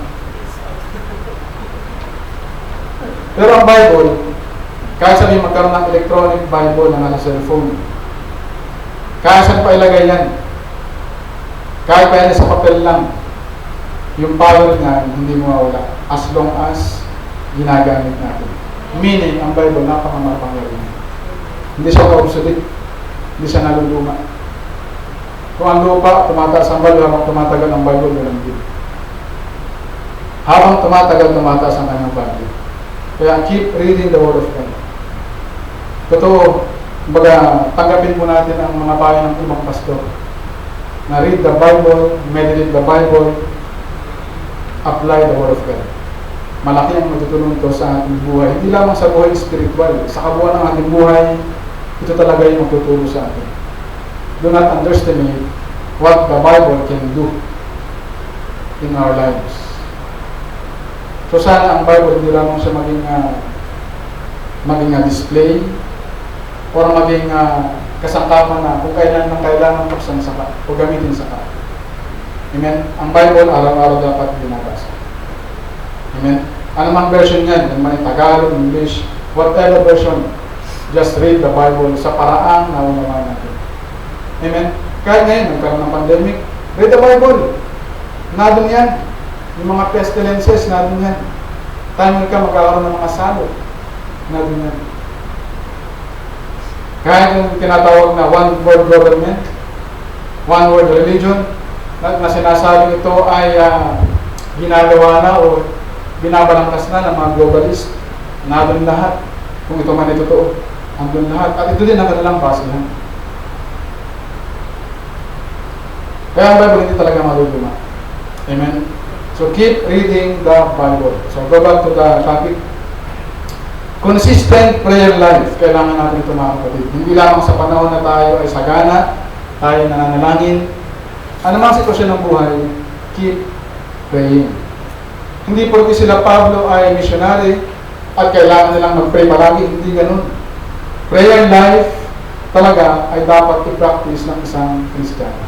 Pero ang Bible, kahit sabihin magkaroon ng electronic Bible na nasa cellphone, kahit saan pa ilagay yan, kahit pa yan sa papel lang, yung power niya hindi mawawala as long as ginagamit natin. Meaning, ang Bible napakamapangyarihan. Hindi siya obsolete, hindi siya naluluma. Kung ang lupa, tumataas ang Bible, habang tumatagal ang Bible, walang din. Habang tumatagal, tumataas ang kanyang Bible. Kaya keep reading the Word of God. Totoo, kumbaga, tanggapin po natin ang mga payo ng ibang pastor. Na read the Bible, meditate the Bible, apply the Word of God. Malaki ang matutulong ito sa ating buhay. Hindi lamang sa buhay spiritual, sa kabuuan ng ating buhay, ito talaga yung magtutulong sa atin. Do not underestimate what the Bible can do in our lives. So sana ang Bible hindi lamang siya maging display or maging kasangkapan na kung kailangan buksan saka o gamitin saka. Amen? Ang Bible araw-araw dapat binabasa. Amen? Anumang version yan, man Tagalog, English, whatever version, just read the Bible sa paraang naunawaan natin. Amen? Kahit ngayon, nagkaroon ng pandemic, read the Bible. Nadun yan. Yung mga pestilences, nadun yan. Time ka magkakaroon ng mga salo, nadun yan. Kahit yung tinatawag na one world government, one world religion, na sinasabing ito ay ginagawa na o binabalangkas na ng mga globalist, nadun lahat. Kung ito man ay totoo, andun lahat. At ito din ang kanilang basihan. Kaya ang Bible hindi talaga maluluma. Amen? So keep reading the Bible. So go back to the topic. Consistent prayer life. Kailangan natin ito mga kapatid. Hindi lamang sa panahon na tayo ay sagana, tayo nananalangin. Ano mang sitwasyon ng buhay, keep praying. Hindi porque sila Pablo ay missionary at kailangan nilang mag-pray palagi. Hindi ganun. Prayer life talaga ay dapat i-practice ng isang Kristiyano.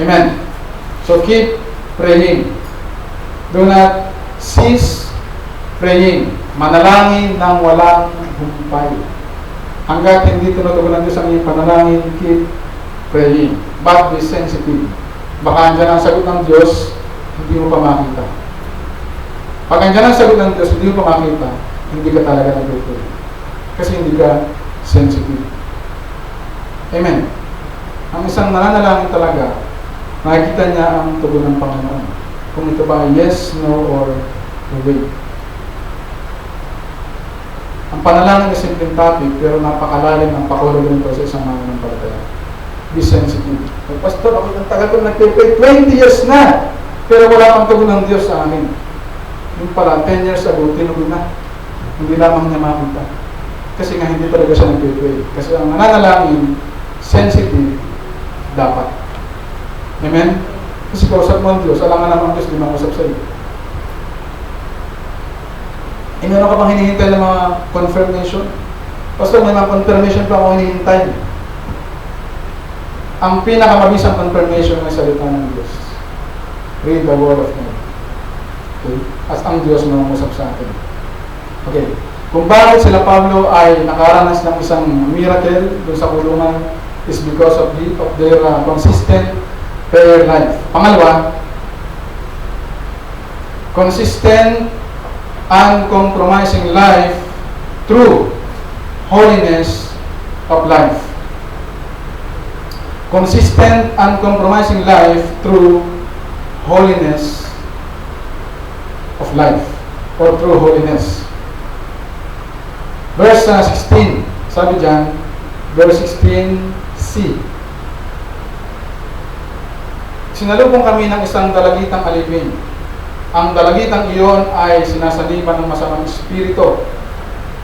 Amen. So keep praying. Do not cease praying. Manalangin ng walang humpay. Hanggat hindi tinutugon ng Diyos ang iyong panalangin, keep praying. But be sensitive. Baka andyan ang sagot ng Diyos, hindi mo pa makita. Pag andyan ang sagot ng Diyos, hindi mo pa makita, hindi ka talaga nag-pray. Kasi hindi ka sensitive. Amen. Ang isang nananalangin talaga, makikita niya ang tugon ng Panginoon. Kung ito ba yes, no, or wait. Ang panalangin ay simpleng topic, pero napakalalim ang pakulagan nito sa isang mananampalataya. Be sensitive. Pastor, ako ang tagal ko nag-pray 20 years na, pero wala pang tugon ng Diyos sa amin. Yung pala, 10 years ago, tinugon na. Hindi lamang niya makita. Kasi nga hindi talaga siya nag-pray. Kasi ang nananalangin, sensitive, dapat. Amen? Kasi kausap mo ang Diyos, alangan naman ang Diyos, di mausap sa iyo. E meron ka pang hinihintay ng mga confirmation? Pastor, may mga confirmation pa ako hinihintay. Ang pinakamabisang confirmation ng salita ng Diyos. Read the Word of God. Okay? As ang Diyos mangusap sa atin. Okay. Kung bakit sila Pablo ay nakaranas ng isang miracle doon sa kulungan is because of their consistent prayer life. Pangalawa, consistent, uncompromising life through holiness of life. Consistent, uncompromising life through holiness of life or through holiness. Verse 16, sabi dyan, verse 16c. Sinalubong kami ng isang dalagitang alipin. Ang dalagitang iyon ay sinasalipan ng masamang espiritu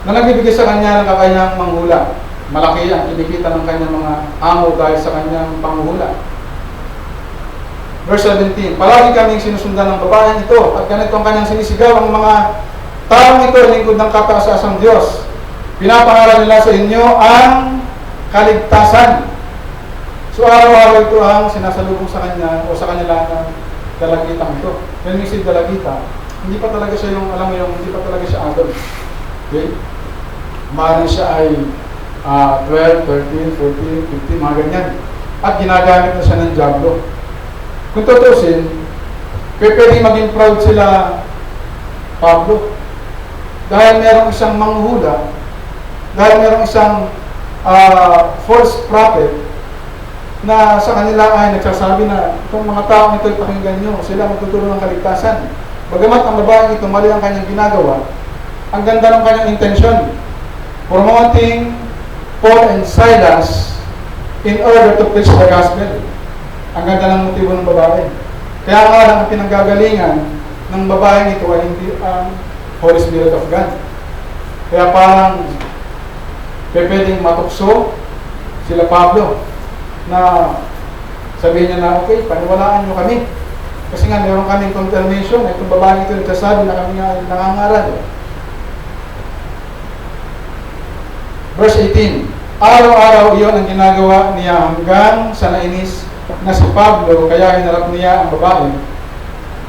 na nagbibigay sa kanya ng kakanyang manghula. Malaki ang kinikita ng kanyang mga amo dahil sa kanyang panghula. Verse 17, palagi kaming sinusundan ng babaeng ito at ganito ang kanyang sinisigaw. Ang mga taong ito ay lingkod ng kataas-asang Diyos. Pinapangaral nila sa inyo ang kaligtasan. So araw-araw ito ang sinasalubong sa kanya o sa kanila ng dalagitang ito. When we see Dalagita, hindi pa talaga siya yung, alam mo yung, hindi pa talaga siya adult. Okay? Maaaring siya ay 12, 13, 14, 15, mga ganyan. At ginagamit na siya ng Diablo. Kung tutusin, pwede maging proud sila Pablo. Dahil merong isang manghuhula, dahil merong isang false prophet na sa kanila ay nagsasabi na itong mga taong ito ay pakinggan nyo, sila magtutulong ng kaligtasan. Bagamat ang babaeng ito, mali ang kanyang ginagawa, ang ganda ng kanyang intensyon, promoting Paul and Silas in order to preach the gospel. Ang ganda ng motibo ng babae. Kaya nga lang ang pinanggagalingan ng babaeng ito ay hindi ang Holy Spirit of God. Kaya parang pwedeng matukso sila Pablo na sabihin niya na, okay, paniwalaan nyo kami. Kasi nga, meron kaming confirmation, itong babaeng ito nagsasabi na kami nga nangangaral. Verse 18, araw-araw iyon ang ginagawa niya hanggang sa nainis na si Pablo, kaya hinarap niya ang babae.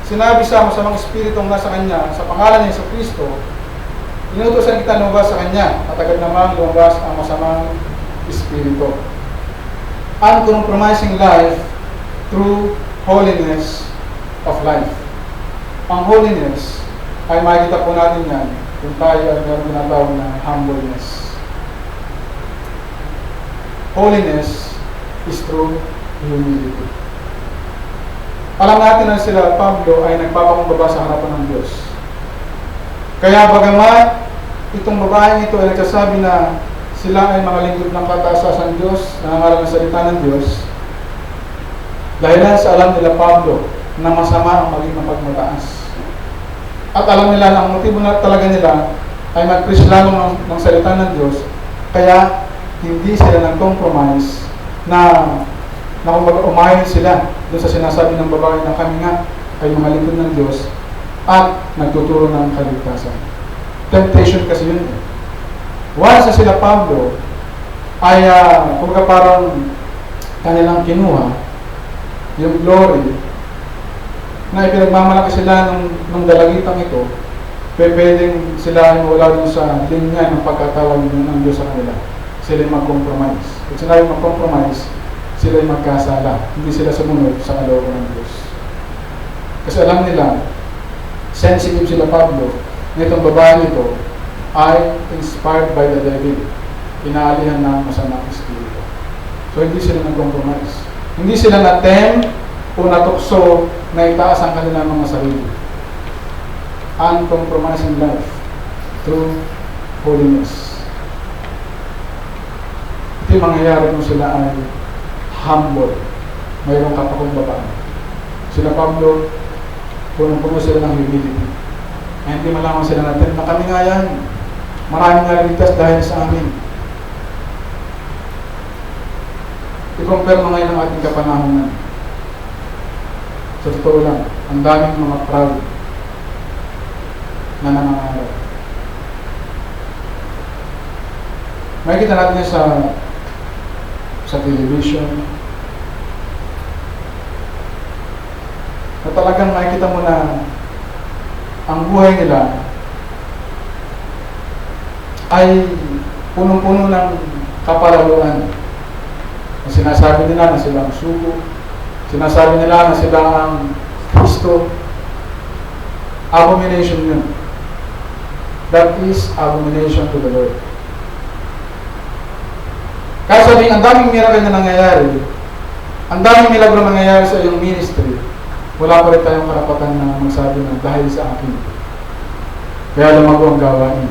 Sinabi sa masamang espiritong nasa kanya, sa pangalan ni Yesu Kristo, inutusan kita lumabas sa kanya, at agad namang lumabas ang masamang espiritu. Uncompromising life through holiness of life. Ang holiness ay makikita po natin yan kung tayo ay meron tinatawag na humbleness. Holiness is through humility. Alam natin na sila Pablo ay nagpapakumbaba sa harapan ng Diyos. Kaya bagamat itong babaeng ito ay nagsasabi na sila ay mga lingkod ng kataasan ng Diyos, nangangaral ng salita ng Diyos, dahilan sa alam nila Pablo na masama ang maging mapagmataas. At alam nila na ang motibo na talaga nila ay mag-preach lamang ng salita ng Diyos, kaya hindi sila nag-compromise na kumbaga umayon sila doon sa sinasabi ng babae na kami nga ay mga lingkod ng Diyos at nagtuturo ng kaligtasan. Temptation kasi yun. Once na sila Pablo ay kumbaga parang kanilang kinuha yung glory na ipinagmamalaki sila ng dalagitang ito, pwedeng sila ay mawala dun sa linya ng pagkatawag ng Diyos sa kanila. Sila ay mag-compromise. Kung sila ay mag-compromise, sila ay magkasala. Hindi sila sumunod sa kalooban ng Diyos. Kasi alam nila, sensitive sila Pablo, na itong babae nito ay inspired by the devil. Inaalihan ng masamang espiritu. So hindi sila nag-compromise. Hindi sila na-tempt o natukso na itaas ang kanilang mga sarili. Uncompromising life through holiness. Ito yung mangyayari kung sila ay humble. Mayroong kapakumbabaan. Sila Pablo, punong-puno sila ng humility. Ay hindi malamang sila natin na kami nga yan. Maraming naligtas dahil sa amin. I-compare mo ngayon ang ating kapanahonan. Sa totoo lang, ang daming mga proud na nangangarap. Makikita natin sa television na talagang makikita mo na ang buhay nila ay punong-puno ng kaparaluan. Sinasabi nila na sila ang sugo, sinasabi nila na sila ang Kristo. Abomination yun. That is abomination to the Lord. Kaya sabihin, ang daming miracle na nangyayari, ang daming milagro na nangyayari sa iyong ministry, wala pa rin tayong karapatan na magsabi na dahil sa akin. Kaya lumago ang gawain.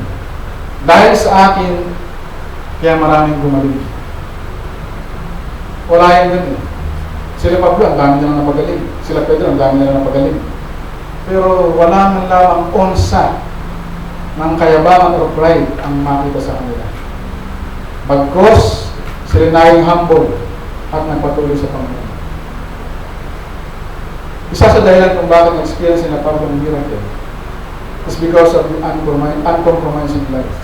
Dahil sa akin, kaya maraming gumaling. Wala yan ganun. Sila Pablo, ang dami nilang napagaling. Sila Pedro, ang dami nilang napagaling. Pero wala man lang onsa ng kayabangan o pride ang makita sa kanila. Bagkos, sila naging humble at nagpatuloy sa Panginoon. Isa sa dahilan kung bakit na-experience nila Pablo ng miracle is because of the uncompromising life.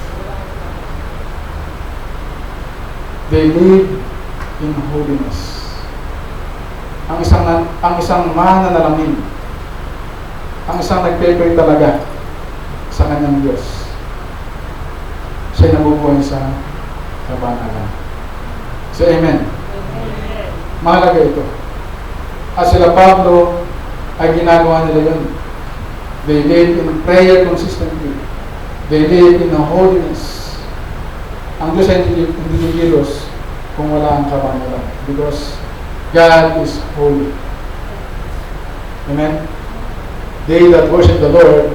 They live in holiness. Ang isang mananalamin ang isang nagpe-pray talaga sa kanyang Diyos. Siya nabubuhay sa kabanalan. So, amen. Mahalaga ito. At sila Pablo ay ginagawa nila yun. They live in prayer consistently. They live in holiness. Ang Diyos ay hindi kikilos kung wala ang kabanalan. Because God is holy. Amen? They that worship the Lord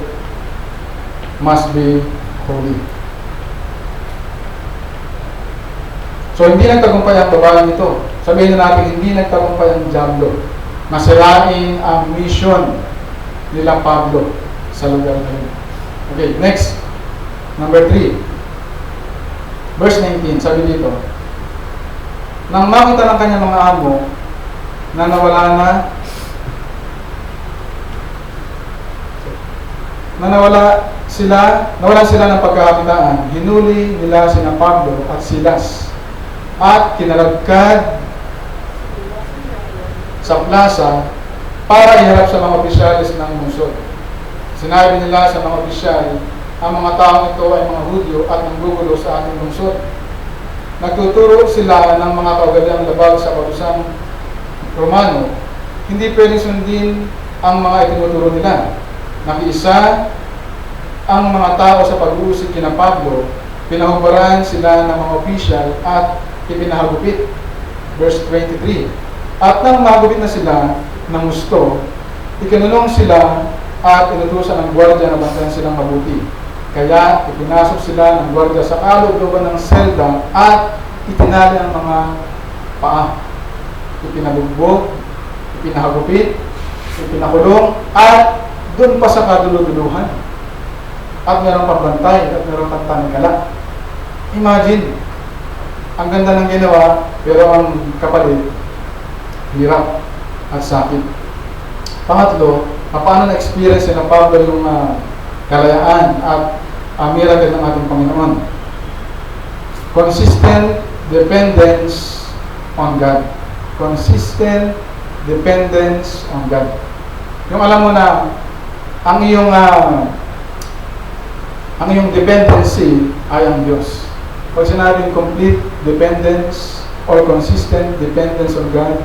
must be holy. So, hindi nagtagumpay ang babaeng ito. Sabihin na natin, hindi nagtagumpay ang diablo. Masirain ang mission nila Pablo sa lugar na yun. Okay, next. Number 3. Verse 19, sabi dito, nang makita ng kanyang mga amo na nawala sila ng pagkakakitaan, hinuli nila sina Pablo at Silas at kinalagkad sa plaza para iharap sa mga opisyalis ng lungsod. Sinabi nila sa mga opisyal, ang mga taong ito ay mga Hudyo at nanggugulo sa ating lungsod. Nagtuturo sila ng mga kaugaliang labag sa patusang Romano. Hindi pwedeng sundin ang mga itinuturo nila. Nakiisa ang mga tao sa pag-uusig kina Pablo, pinahubaran sila ng mga opisyal at ipinahagupit. Verse 23. At nang magupit na sila ng gusto, ikinulong sila at inutusan ng gwardiya na bantayan silang mabuti. Kaya ipinasok sila ng gwardiya sa kalooban ng selda at itinali ang mga paa. Ipinabugbog, ipinahagupit, ipinakulong, at doon pa sa kaduluduluhan. At meron pang bantay at meron pang tanigala. Imagine, ang ganda ng ginawa, pero ang kapalit, hirap at sakit. Pangatlo, paano na-experience ng Pablo yung kalayaan at miracle ng ating Panginoon? Consistent dependence on God. Consistent dependence on God. Yung alam mo na ang iyong dependency ay ang Diyos. Pag sinabing complete dependence or consistent dependence on God,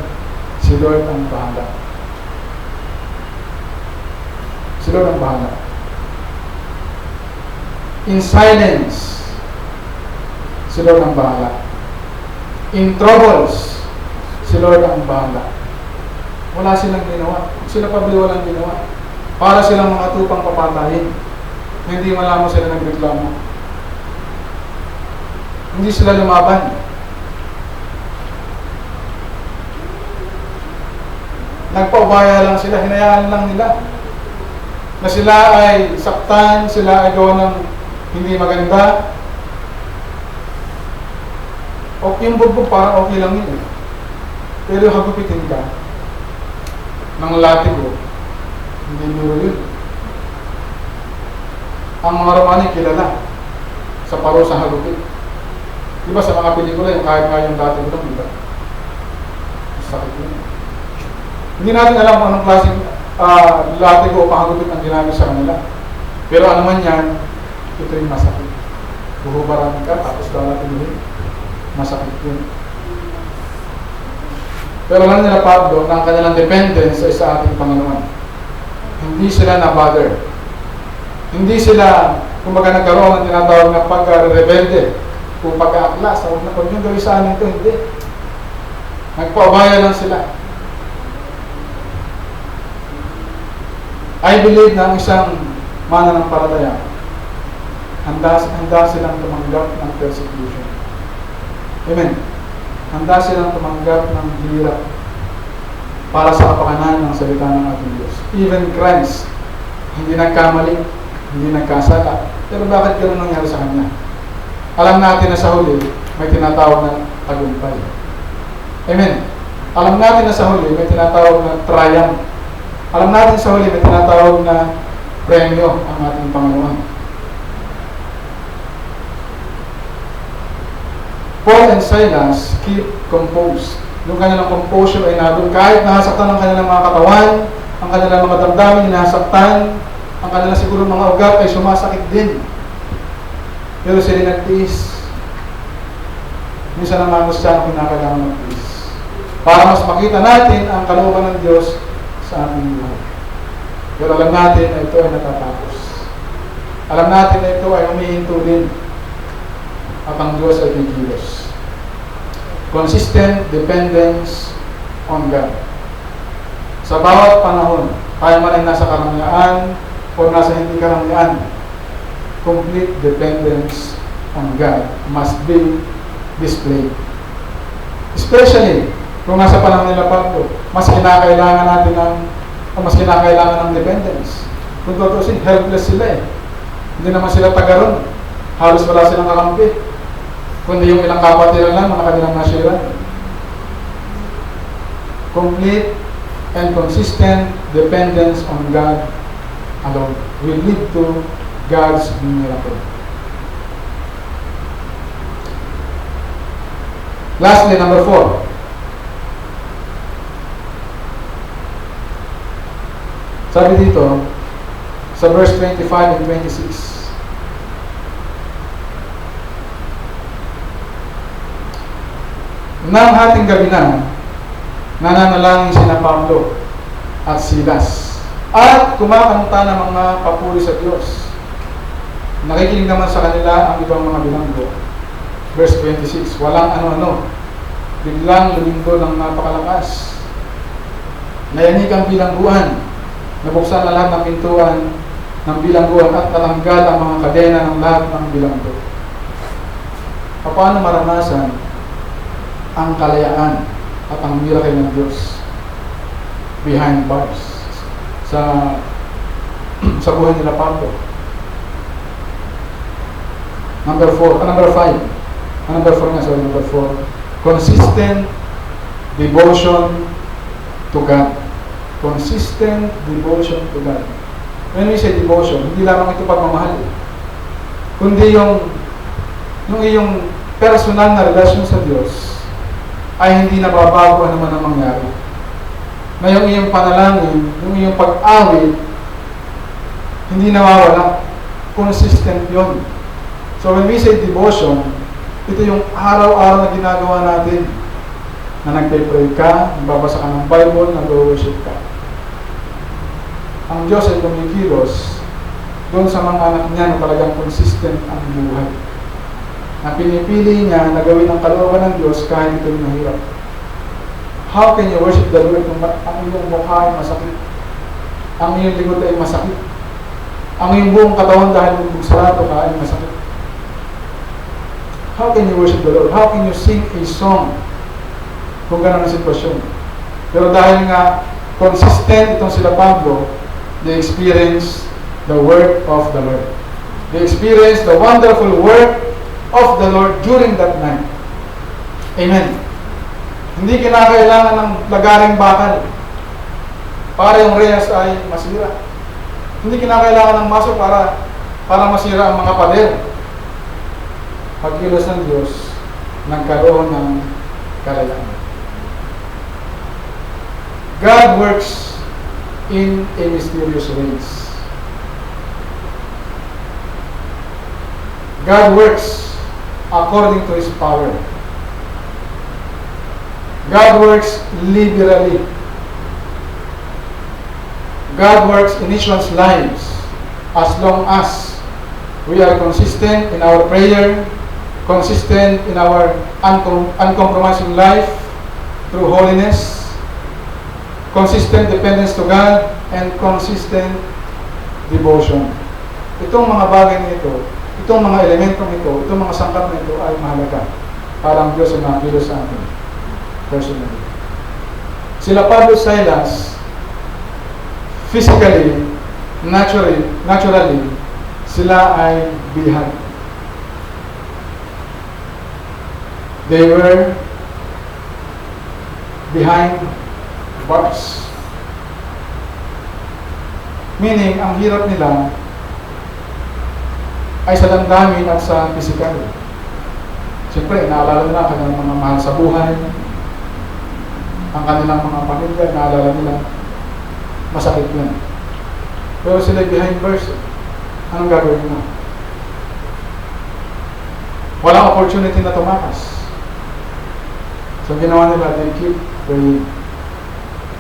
si Lord ang bahala. Si Lord ang bahala. In silence, si Lord ang bahala. In troubles, si Lord ang bahala. Wala silang ginawa. Sila Pablo walang ginawa. Para silang mga tupang papatayin. Hindi malaman sila nagreklamo. Hindi sila lumaban. Nagpaubaya lang sila, hinayaan lang nila na sila ay saktan, sila ay gawa ng hindi maganda. O yung bugbog parang okay lang yun. Pero hagupitin ka ng latigo, hindi nuro yun. Ang mga Romani kilala sa parusang hagupit. Diba sa mga pelikula, yung kahit nga yung latigo lang, diba? Sakit yun. Hindi natin alam kung anong klaseng latigo o pangagupit ang ginamit sa kanila. Pero ano man yan, ito yung masakit. Buhubaran ka, tapos latigohin. Masakit yun. Pero alam nila Pablo na ang kanilang dependence ay sa ating Panginoon. Hindi sila na-bother. Hindi sila, kumbaga nagkaroon ng tinatawag na pagka-rebelde o pagka-aklas. Huwag yung gawin sa amin ito, hindi. Nagpaubaya lang sila. I believe na ang isang mananampalataya, handa silang tumanggap ng persecution. Amen. Handa silang tumanggap ng hirap para sa kapakanan ng salita ng ating Diyos. Even Christ, hindi nagkamali, hindi nagkasala. Pero bakit gano'n nangyari sa Kanya? Alam natin na sa huli, may tinatawag na tagumpay. Amen. Alam natin na sa huli, may tinatawag na triumph. Alam natin sa huli, may tinatawag na premyo ang ating Panginoon. Paul and Silas keep composed. Yung kanilang composure ay nandun. Kahit nasaktan ng kanilang mga katawan, ang ang kanilang mga damdamin nasaktan, ang kanilang siguro mga ugat ay sumasakit din. Pero sila nagtiis. Minsan ang mga Kristiyano kinakailangan magtiis. Para mas makita natin ang kalooban ng Diyos sa ating buhay. Pero alam natin na ito ay natatapos. Alam natin na ito ay humihinto din. At ang Diyos ay kikilos. Consistent dependence on God. Sa bawat panahon, tayo man ay nasa karangyaan o nasa hindi karangyaan, complete dependence on God must be displayed. Especially kung nasa panahon nila Pablo, mas kinakailangan natin mas kinakailangan ng dependence. Kung tutusin, helpless sila eh. Hindi naman sila taga ron. Halos wala silang kakampi. Kundi yung ilang kapatiran lang, mga kanilang nasira. Complete and consistent dependence on God alone will lead to God's miracle. Lastly, number 4. Sabi dito, sa verse 25 and 26. Nang hating gabi na, nananalangin sina Pablo at Silas at kumakanta ng mga papuri sa Diyos. Nakikinig naman sa kanila ang ibang mga bilanggo. Verse 26, walang ano-ano, biglang luminggo ng napakalakas. Nayanig ang bilangguan, nabuksan na lahat ng pintuan ng bilangguan at natanggal ang mga kadena ng lahat ng bilanggo. Paano maranasan ang kalayaan at ang miracle ng Diyos behind bars sa buhay nila Pablo? Number 4, consistent devotion to God. Consistent devotion to God. When we say devotion, hindi lamang ito pagmamahal, kundi yung iyong personal na relasyon sa Diyos ay hindi nababago ano man ang mangyari. Na yung iyong panalangin, yung iyong pag-awit, hindi nawawala. Consistent yun. So when we say devotion, ito yung araw-araw na ginagawa natin. Na nagpe-pray ka, nagbabasa ka ng Bible, nag-worship ka. Ang Diyos ay kumikilos doon sa mga anak niya na talagang consistent ang buhay. Na pinipili niya na gawin ang kalooban ng Diyos kahit ito'y mahirap. How can you worship the Lord kung ang iyong mukha ay masakit? Ang iyong likod ay masakit? Ang iyong buong katawan dahil kung sarado ka ay masakit? How can you worship the Lord? How can you sing a song kung gano'n ang sitwasyon? Pero dahil nga consistent itong sila Pablo, they experience the work of the Lord. They experience the wonderful work of the Lord during that night. Amen. Hindi kinakailangan ng lagaring bakal para yung reyes ay masira. Hindi kinakailangan ng maso para masira ang mga pader. Pagkilos ng Diyos, nagkaroon ng kalayaan. God works in a mysterious ways. God works according to His power. God works liberally. God works in each one's lives as long as we are consistent in our prayer, consistent in our uncompromising life through holiness, consistent dependence to God, and consistent devotion. Itong mga bagay nito, itong mga elementong ito, itong mga sangkap nito ay mahalaga para ang Diyos ay makilos sa atin personally. Sila Pablo at Silas, physically, naturally, sila ay bihag. They were behind bars. Meaning, ang hirap nila ay sa damdamin at sa physical. Siyempre, naalala nila ang kanilang mga mahal sa buhay, ang kanilang mga pamilya, naalala nila. masakit yun. Pero sila behind bars, anong gagawin mo? Walang opportunity na tumakas. So ginawa nila, they keep praying.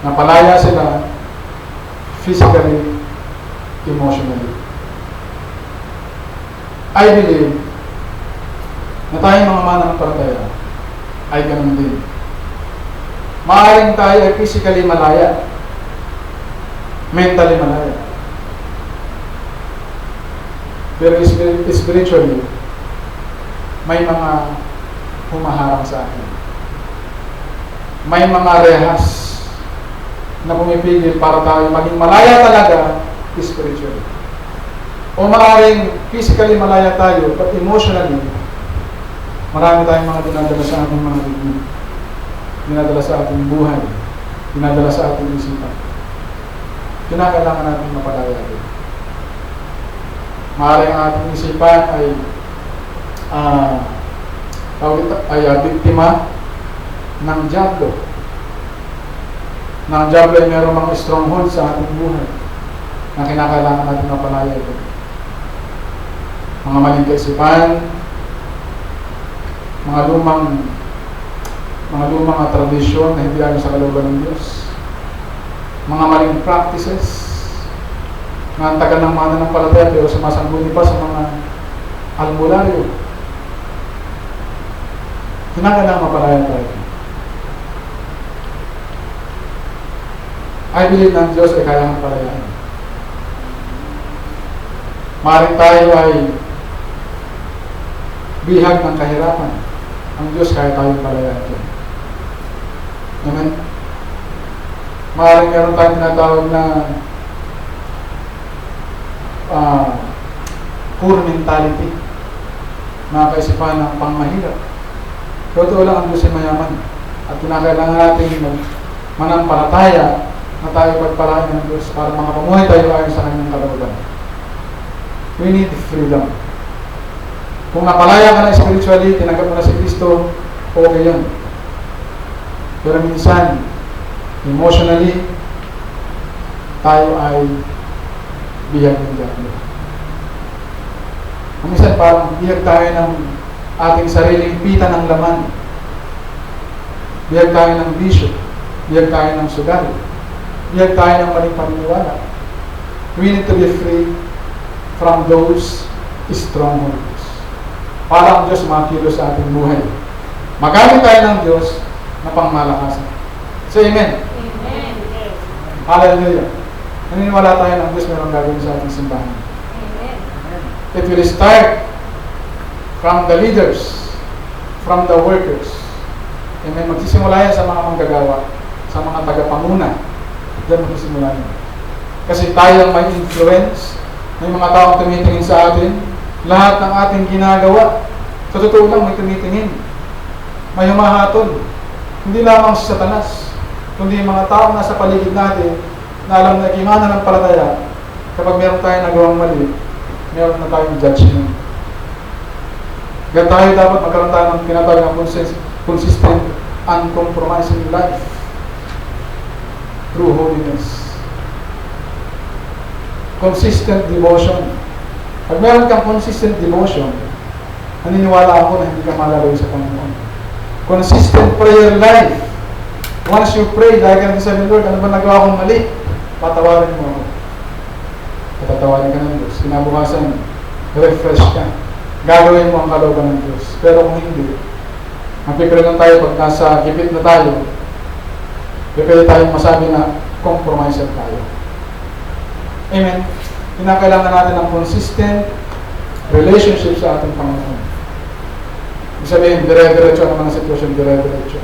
Napalaya sila physically, emotionally. I believe na tayong mga mananampalataya ay ganun din. Maaaring tayo ay physically malaya, mentally malaya. Pero spiritually, may mga humaharang sa atin. May mga rehas na pumipigil para tayo maging malaya talaga spiritually. O maaaring physically malaya tayo, but emotionally, marami tayong mga dinadala sa ating mga bibig, dinadala sa ating buhay, dinadala sa ating isipan. Kinakailangan natin mapalaya din. Maaaring ang ating isipan ay biktima ng diablo. Na ang diablo ay mayroong mga stronghold sa ating buhay na kinakailangan natin mapalaya din. Mga maling kaisipan, mga lumang tradisyon na hindi ayon sa kalooban ng Diyos, mga maling practices na ang tagal ng mananampalataya pero sumasangguni pa sa mga albularyo. Kinakailangan mapalaya tayo. I believe ng Diyos ay kaya mapalayaan. Maaaring tayo ay bihag ng kahirapan. Ang Diyos kaya tayong palayaan dyan. Amen? Maaaring meron tayong tinatawag na poor mentality, mga kaisipan ng pangmahirap. Totoo lang ang Diyos ay mayaman at kinakailangan natin manampalataya na tayo pagpalain ng Diyos para makapamuhay tayo ayon sa kanyang kalooban. We need freedom. Kung napalaya ka na spiritually, tinanggap mo na si Kristo, okay yan. Pero minsan, emotionally, tayo ay bihag ng diablo. Minsan parang bihag tayo ng ating sariling pita ng laman. Bihag tayo ng bisyo. Bihag tayo ng sugal. Bihag tayo ng maling paniniwala. We need to be free from those strongholds. Para ang Diyos makilos sa ating buhay. Magamit tayo ng Diyos na pangmalakasan. Say amen. Amen. Hallelujah. Naniniwala tayo ng Diyos mayroong gagawin sa ating simbahan. Amen. It will start from the leaders, from the workers. Amen. Magsisimula yan sa mga manggagawa, sa mga tagapanguna. Diyan magsisimula yan. Kasi tayo ang may influence, may mga taong tumitingin sa atin, lahat ng ating ginagawa, sa totoo lang may tumitingin. May humahatol. Hindi lamang si Satanas, kundi mga taong nasa paligid natin na alam na kimana ng palataya, kapag meron tayong nagawang mali, meron na tayong judgment. Kaya tayo dapat magkaroon tayo ng tinatawag ng consistent, uncompromising life through holiness. Consistent devotion. Pag meron kang consistent devotion, naniniwala ako na hindi ka malalayo sa Panginoon. Consistent prayer life. Once you pray, dahil ka na sabi, Lord, ano ba nagawa kong mali? Patawarin mo ako. Patatawarin ka ng Diyos. Kinabukasan, refresh ka. Gagawin mo ang kalooban ng Diyos. Pero kung hindi, magpipili lang tayo pag nasa gipit na tayo, pipili tayong masabi na compromiser tayo. Amen. Kinakailangan natin ng consistent relationship sa ating Panginoon. Ibig sabihin, dire-diretso ang mga sitwasyon, dire-diretso.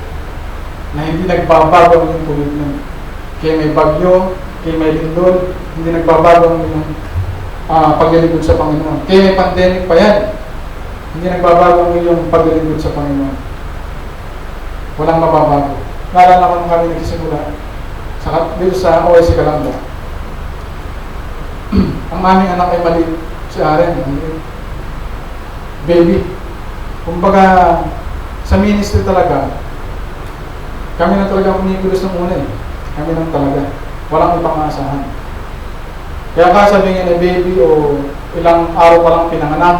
Na hindi nagbabago ang iyong commitment. Kaya may bagyo, kaya may lindol, hindi nagbabago ang iyong paglilingkod sa Panginoon. Kaya may pandemic pa yan, hindi nagbabago ang iyong paglilingkod sa Panginoon. Walang mababago. Naalala ko nung kami nagsisimula dito sa OIC Calamba. Ang aming anak ay maliit, si Aren, baby. Kumbaga, sa ministry talaga, kami na talaga kumikulos ng una eh. Kami lang talaga. Walang ibang maasahan. Kaya kasabihin na baby o ilang araw pa lang pinanganak,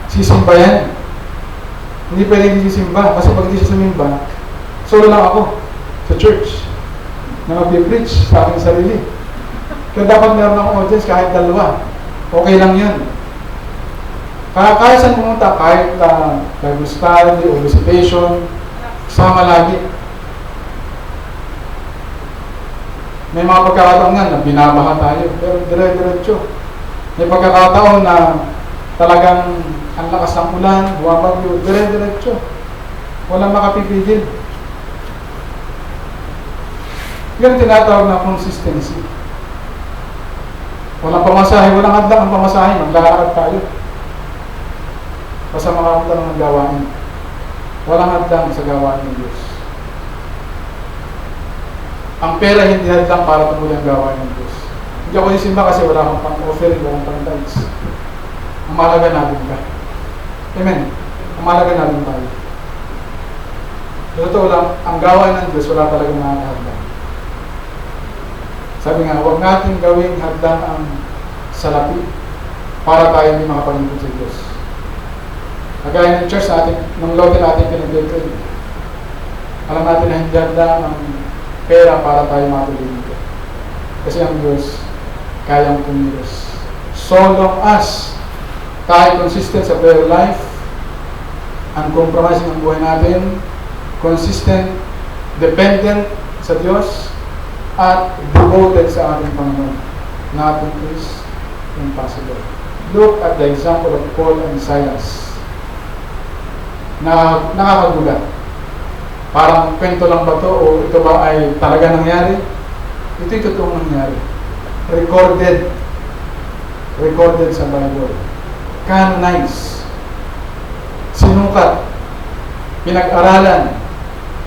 sisimba yan. Hindi pwede sisimba. Kasi pag hindi siya sumimba, solo lang ako sa church na mag-preach sa aking sarili. Kaya dapat meron akong audience kahit dalawa. Okay lang yun. Kahit saan pumunta, kahit Bible study o recitation, sama lagi. May mga pagkakataon nga na binabaha tayo, pero dire-diretso. May pagkakataon na talagang ang lakas ng ulan, bumabagyo, dire-diretso. Walang makapipigil. Yan tinatawag na consistency. Walang pamasahe, walang hadlang ang pamasahe, maglalakad tayo. Basta makapunta ng gawain. Walang hadlang sa gawain ng Diyos. Ang pera hindi hadlang para tumuloy ang gawain ng Diyos. Hindi ako isimba kasi wala akong pang-offering o pang-tithes. Ang mahalaga natin ka. Amen. Ang mahalaga natin tayo. Totoo lang, ang gawain ng Diyos wala talagang nakakahadlang. Sabi nga, huwag natin gawing hadlang ang salapi para tayo hindi makapalingkod sa Diyos. Kagaya ng church natin, ng local natin pinag-declare. Alam natin na hindi hadlang ang pera para tayo matuloy dito. Kasi ang Diyos kayang kumilos. So long as tayo consistent sa prayer life, uncompromising ang buhay natin, consistent, dependent sa Diyos, at devoted sa ating Panginoon, nothing is impossible. Look at the example of Paul and Silas. Na nakakagulat. Parang kwento lang ba to o ito ba ay talaga nangyari? Ito'y totoong nangyari. Recorded sa Bible. Canonized. Sinukat. Pinag-aralan.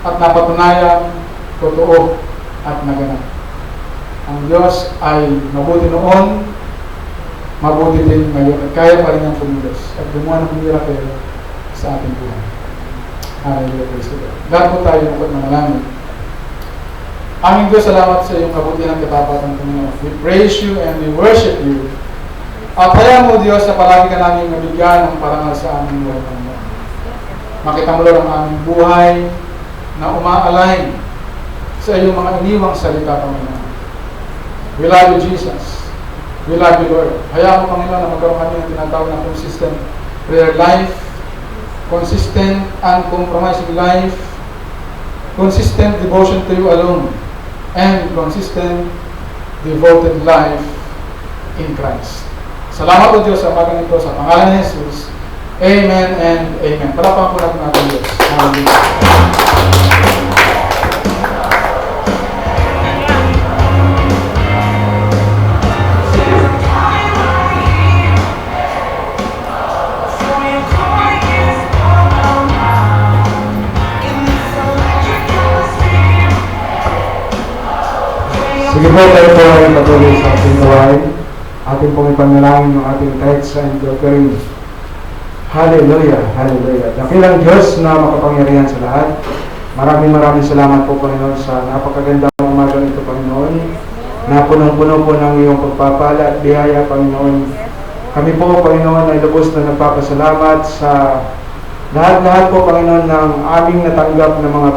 At napatunayan totoo at naganap. Ang Diyos ay mabuti noon, mabuti din ngayon. At kaya pa rin niyang kumilos. At gumawa ng miracle sa ating buhay. Hallelujah, praise the Lord. God po tayo napag manalangin. Aming Diyos, salamat sa iyong kabutihan at katapatan, Panginoon. We praise you and we worship you. At kaya mo, Diyos, na palagi ka namin nabigyan ng parangal sa aming buhay, Panginoon. Makita mo lang ang aming buhay na umaalay sa iyong mga iniwang salita, Panginoon. We love you, Jesus. We love you, Lord. Hayaan mo, Panginoon, na magkaroon kami ng tinatawag na consistent prayer life, consistent, uncompromising life, consistent devotion to you alone, and consistent, devoted life in Christ. Salamat po Diyos sa umaga nito sa pangalan ni Jesus. Amen and amen. Palakpakan po natin natin Diyos. Hallelujah. Sige po, tayo po ay patuloy sa ating gawain. Ating pong ipanalangin ng ating tithes and offering. Hallelujah, hallelujah. Dakilang Diyos na makapangyarihan sa lahat. Maraming salamat po, Panginoon, sa napakagandang umaga nito, Panginoon. Na punong-puno po ng iyong pagpapala at biyaya, Panginoon. Kami po, Panginoon, ay lubos na nagpapasalamat sa lahat-lahat po, Panginoon, ng aming natanggap na mga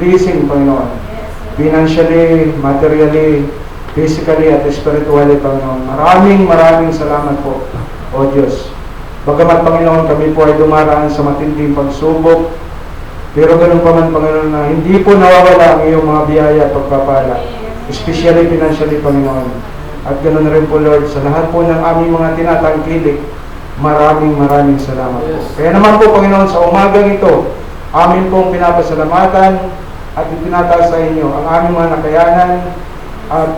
blessing, Panginoon. Financially, materially, physically, at spiritually, Panginoon. Maraming salamat po, O Diyos. Bagamat, Panginoon, kami po ay dumaraan sa matinding pagsubok, pero ganun pa man, Panginoon, na hindi po nawawala ang iyong mga biyaya at pagpapala, especially financially, Panginoon. At ganun rin po, Lord, sa lahat po ng aming mga tinatangkilik, maraming salamat po. Kaya naman po, Panginoon, sa umagang ito, amin pong pinapasalamatan at itinataas sa inyo ang aming mga nakayanan at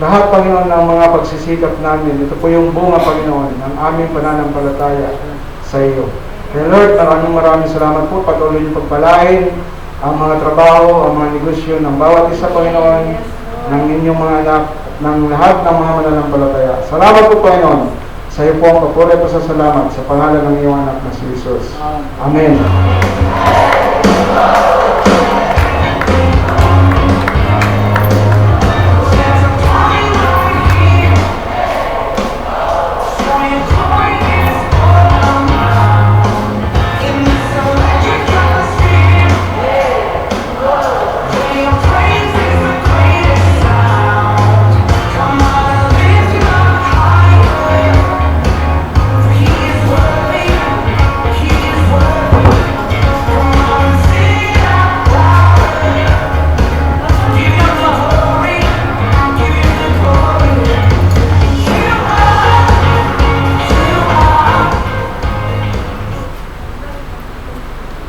lahat, Panginoon, ng mga pagsisikap namin. Ito po yung bunga, Panginoon, ng aming pananampalataya sa iyo. Kaya Lord, maraming salamat po. Patuloy niyo pagpalain ang mga trabaho, ang mga negosyo ng bawat isa, Panginoon, ng inyong mga anak, ng lahat ng mga mananampalataya. Salamat po, Panginoon. Sa iyo po ang papuri at pasasalamat sa pangalan ng iyong anak na si Jesus. Amen.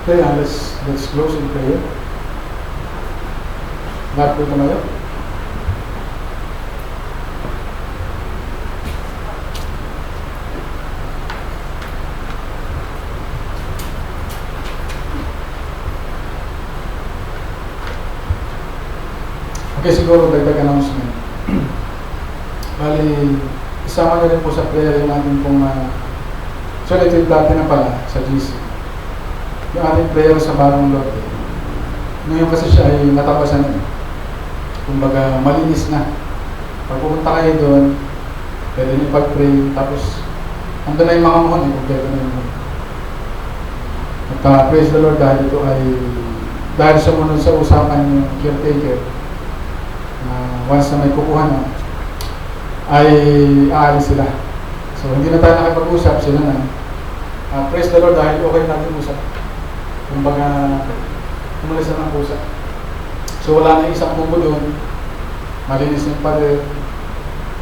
Okay, let's close in prayer. Lahat po tumayo. Okay, siguro dagdag announcement. Bali, isama niyo rin po sa prayer yung ating pong so ito yung dati na pala sa GC. Yung ating prayer sa Bagong Lote. Ngayon kasi siya ay natapasan na. Kumbaga, malinis na. Pag pupunta kayo doon, pwede niyo pag-pray, tapos andun na yung mga mohon, kompleto na yung mohon. At praise the Lord dahil ito ay dahil sumunod sa usapan yung caretaker. Once na may kukuha na, ay aalis sila. So, hindi na tayo nakipag-usap, sila na. Praise the Lord dahil okay natin usap. Kumbaga, umalis na ng usap. So, wala na isang bubo doon. Malinis yung pader.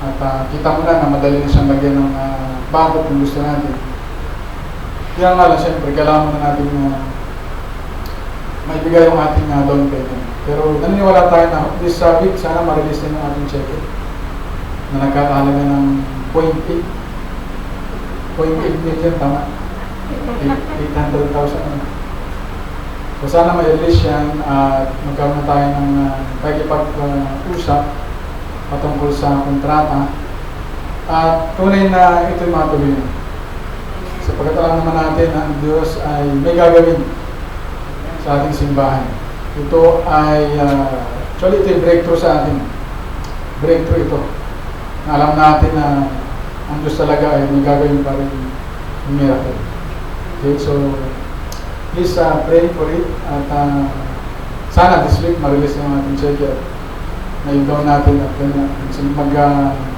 At kita mo na madali na siyang lagyan ng bago kung gusto natin. Kaya nga lang, siyempre, kailangan na natin maibigay yung ating down payment. Pero naniniwala tayo na this week sana ma-release din yung ating check na nagkakahalaga ng 0.8 million, tama? 800,000. So sana ma-release yan at magkaroon na tayo ng pagkipag-usap patungkol sa kontrata at tunay na ito'y matuloy. Sapagkat alam naman natin na ang Diyos ay may gagawin sa ating simbahan. Ito ay, actually ito yung breakthrough sa atin. Breakthrough ito. Na alam natin na ang Diyos talaga ay may gagawin pa rin yung miracle. Okay, so please pray for it. At sana this week ma-release yung ating checker. Na-down natin at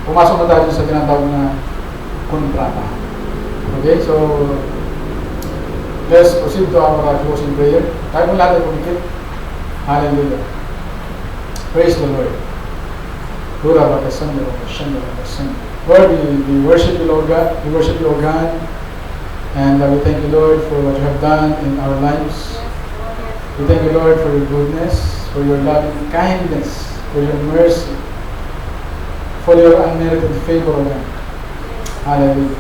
pumasok na tayo sa tinatawag na kontrata. Okay, so let's proceed to our closing prayer. Tayo mo lahat ay pumikit. Hallelujah. Praise the Lord. Lord, we worship you, Lord God. We worship you, Lord God. And we thank you, Lord, for what you have done in our lives. We thank you, Lord, for your goodness, for your loving kindness, for your mercy, for your unmerited favor, Lord God. Hallelujah.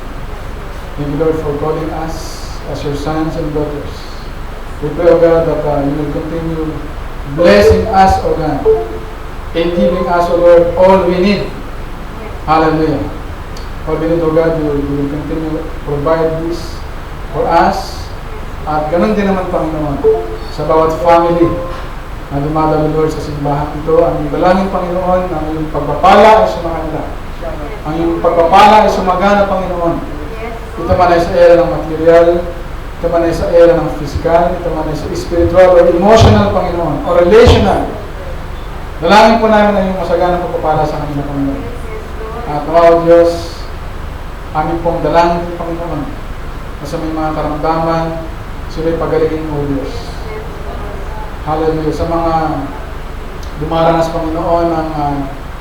Thank you, Lord, for calling us as your sons and daughters. We pray, O God, that you will continue blessing us, O God, in giving us, O Lord, all we need. Hallelujah. All we need, O God, you will continue to provide this for us. At ganun din naman, Panginoon, sa bawat family na dumadalo, Lord, sa simbahan ito. Ang dalangin, Panginoon, ang iyong pagpapala ay sumagana. Ang iyong pagpapala ay sumagana, Panginoon. Ito man ay sa era ng material, ito man ay sa era ng physical, ito man ay sa spiritual or emotional, Panginoon, or relational. Dalangin po namin ang iyong masaganang pagpapala sa kanila, Panginoon. At nawa, Diyos, amin pong dalangin, Panginoon, na sa may mga karamdaman, sila'y pagalingin mo, Diyos. Hallelujah. Sa mga dumaranas, Panginoon, ng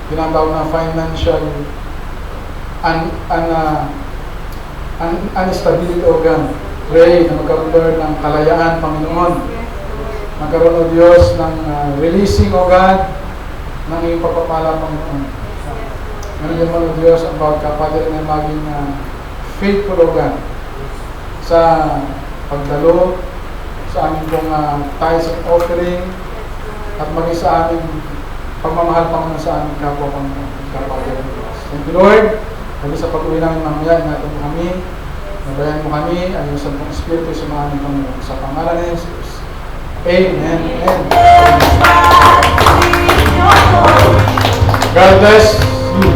tinatawag na financial instability, O God. Pray na magkaroon, Lord, ng kalayaan, Panginoon. Magkaroon, O Diyos, ng releasing, O God, ng iyong pagpapala, Panginoon. Ngayon naman, O Diyos, ang pagkapadali na maging faithful, O God, sa pagdalo, sa aming pong tithes and offering, at maging sa aming pagmamahal, Panginoon, sa aming kapwa, Panginoon. Thank you, Lord. Kami sa pag-uwi namin mamaya, ingatan mo kami. Nabayan mo kami, ang iyong Santong Espiritu sa mga aming Panginoon. Sa pangalan ni Jesus. Amen. Amen. God bless you.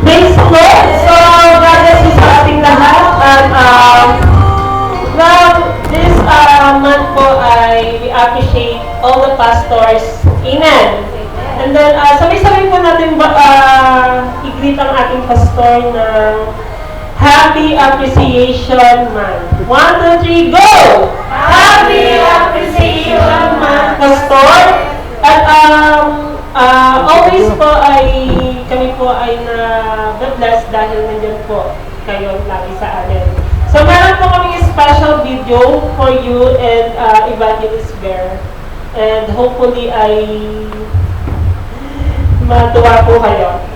Praise the Lord! So, God bless you sa ating lahat. At this month po ay we appreciate all the pastors. Amen. And then, sabay-sabay po natin i-greet ang ating pastor ng Happy Appreciation Month. 1, 2, 3, go! Happy Appreciation Month, Pastor! At always po kami po ay na-bless dahil nandiyan po kayo lagi sa atin. So, meron po kami special video Joe for you and Evangelist Bear. And hopefully ay matuwa po kayo.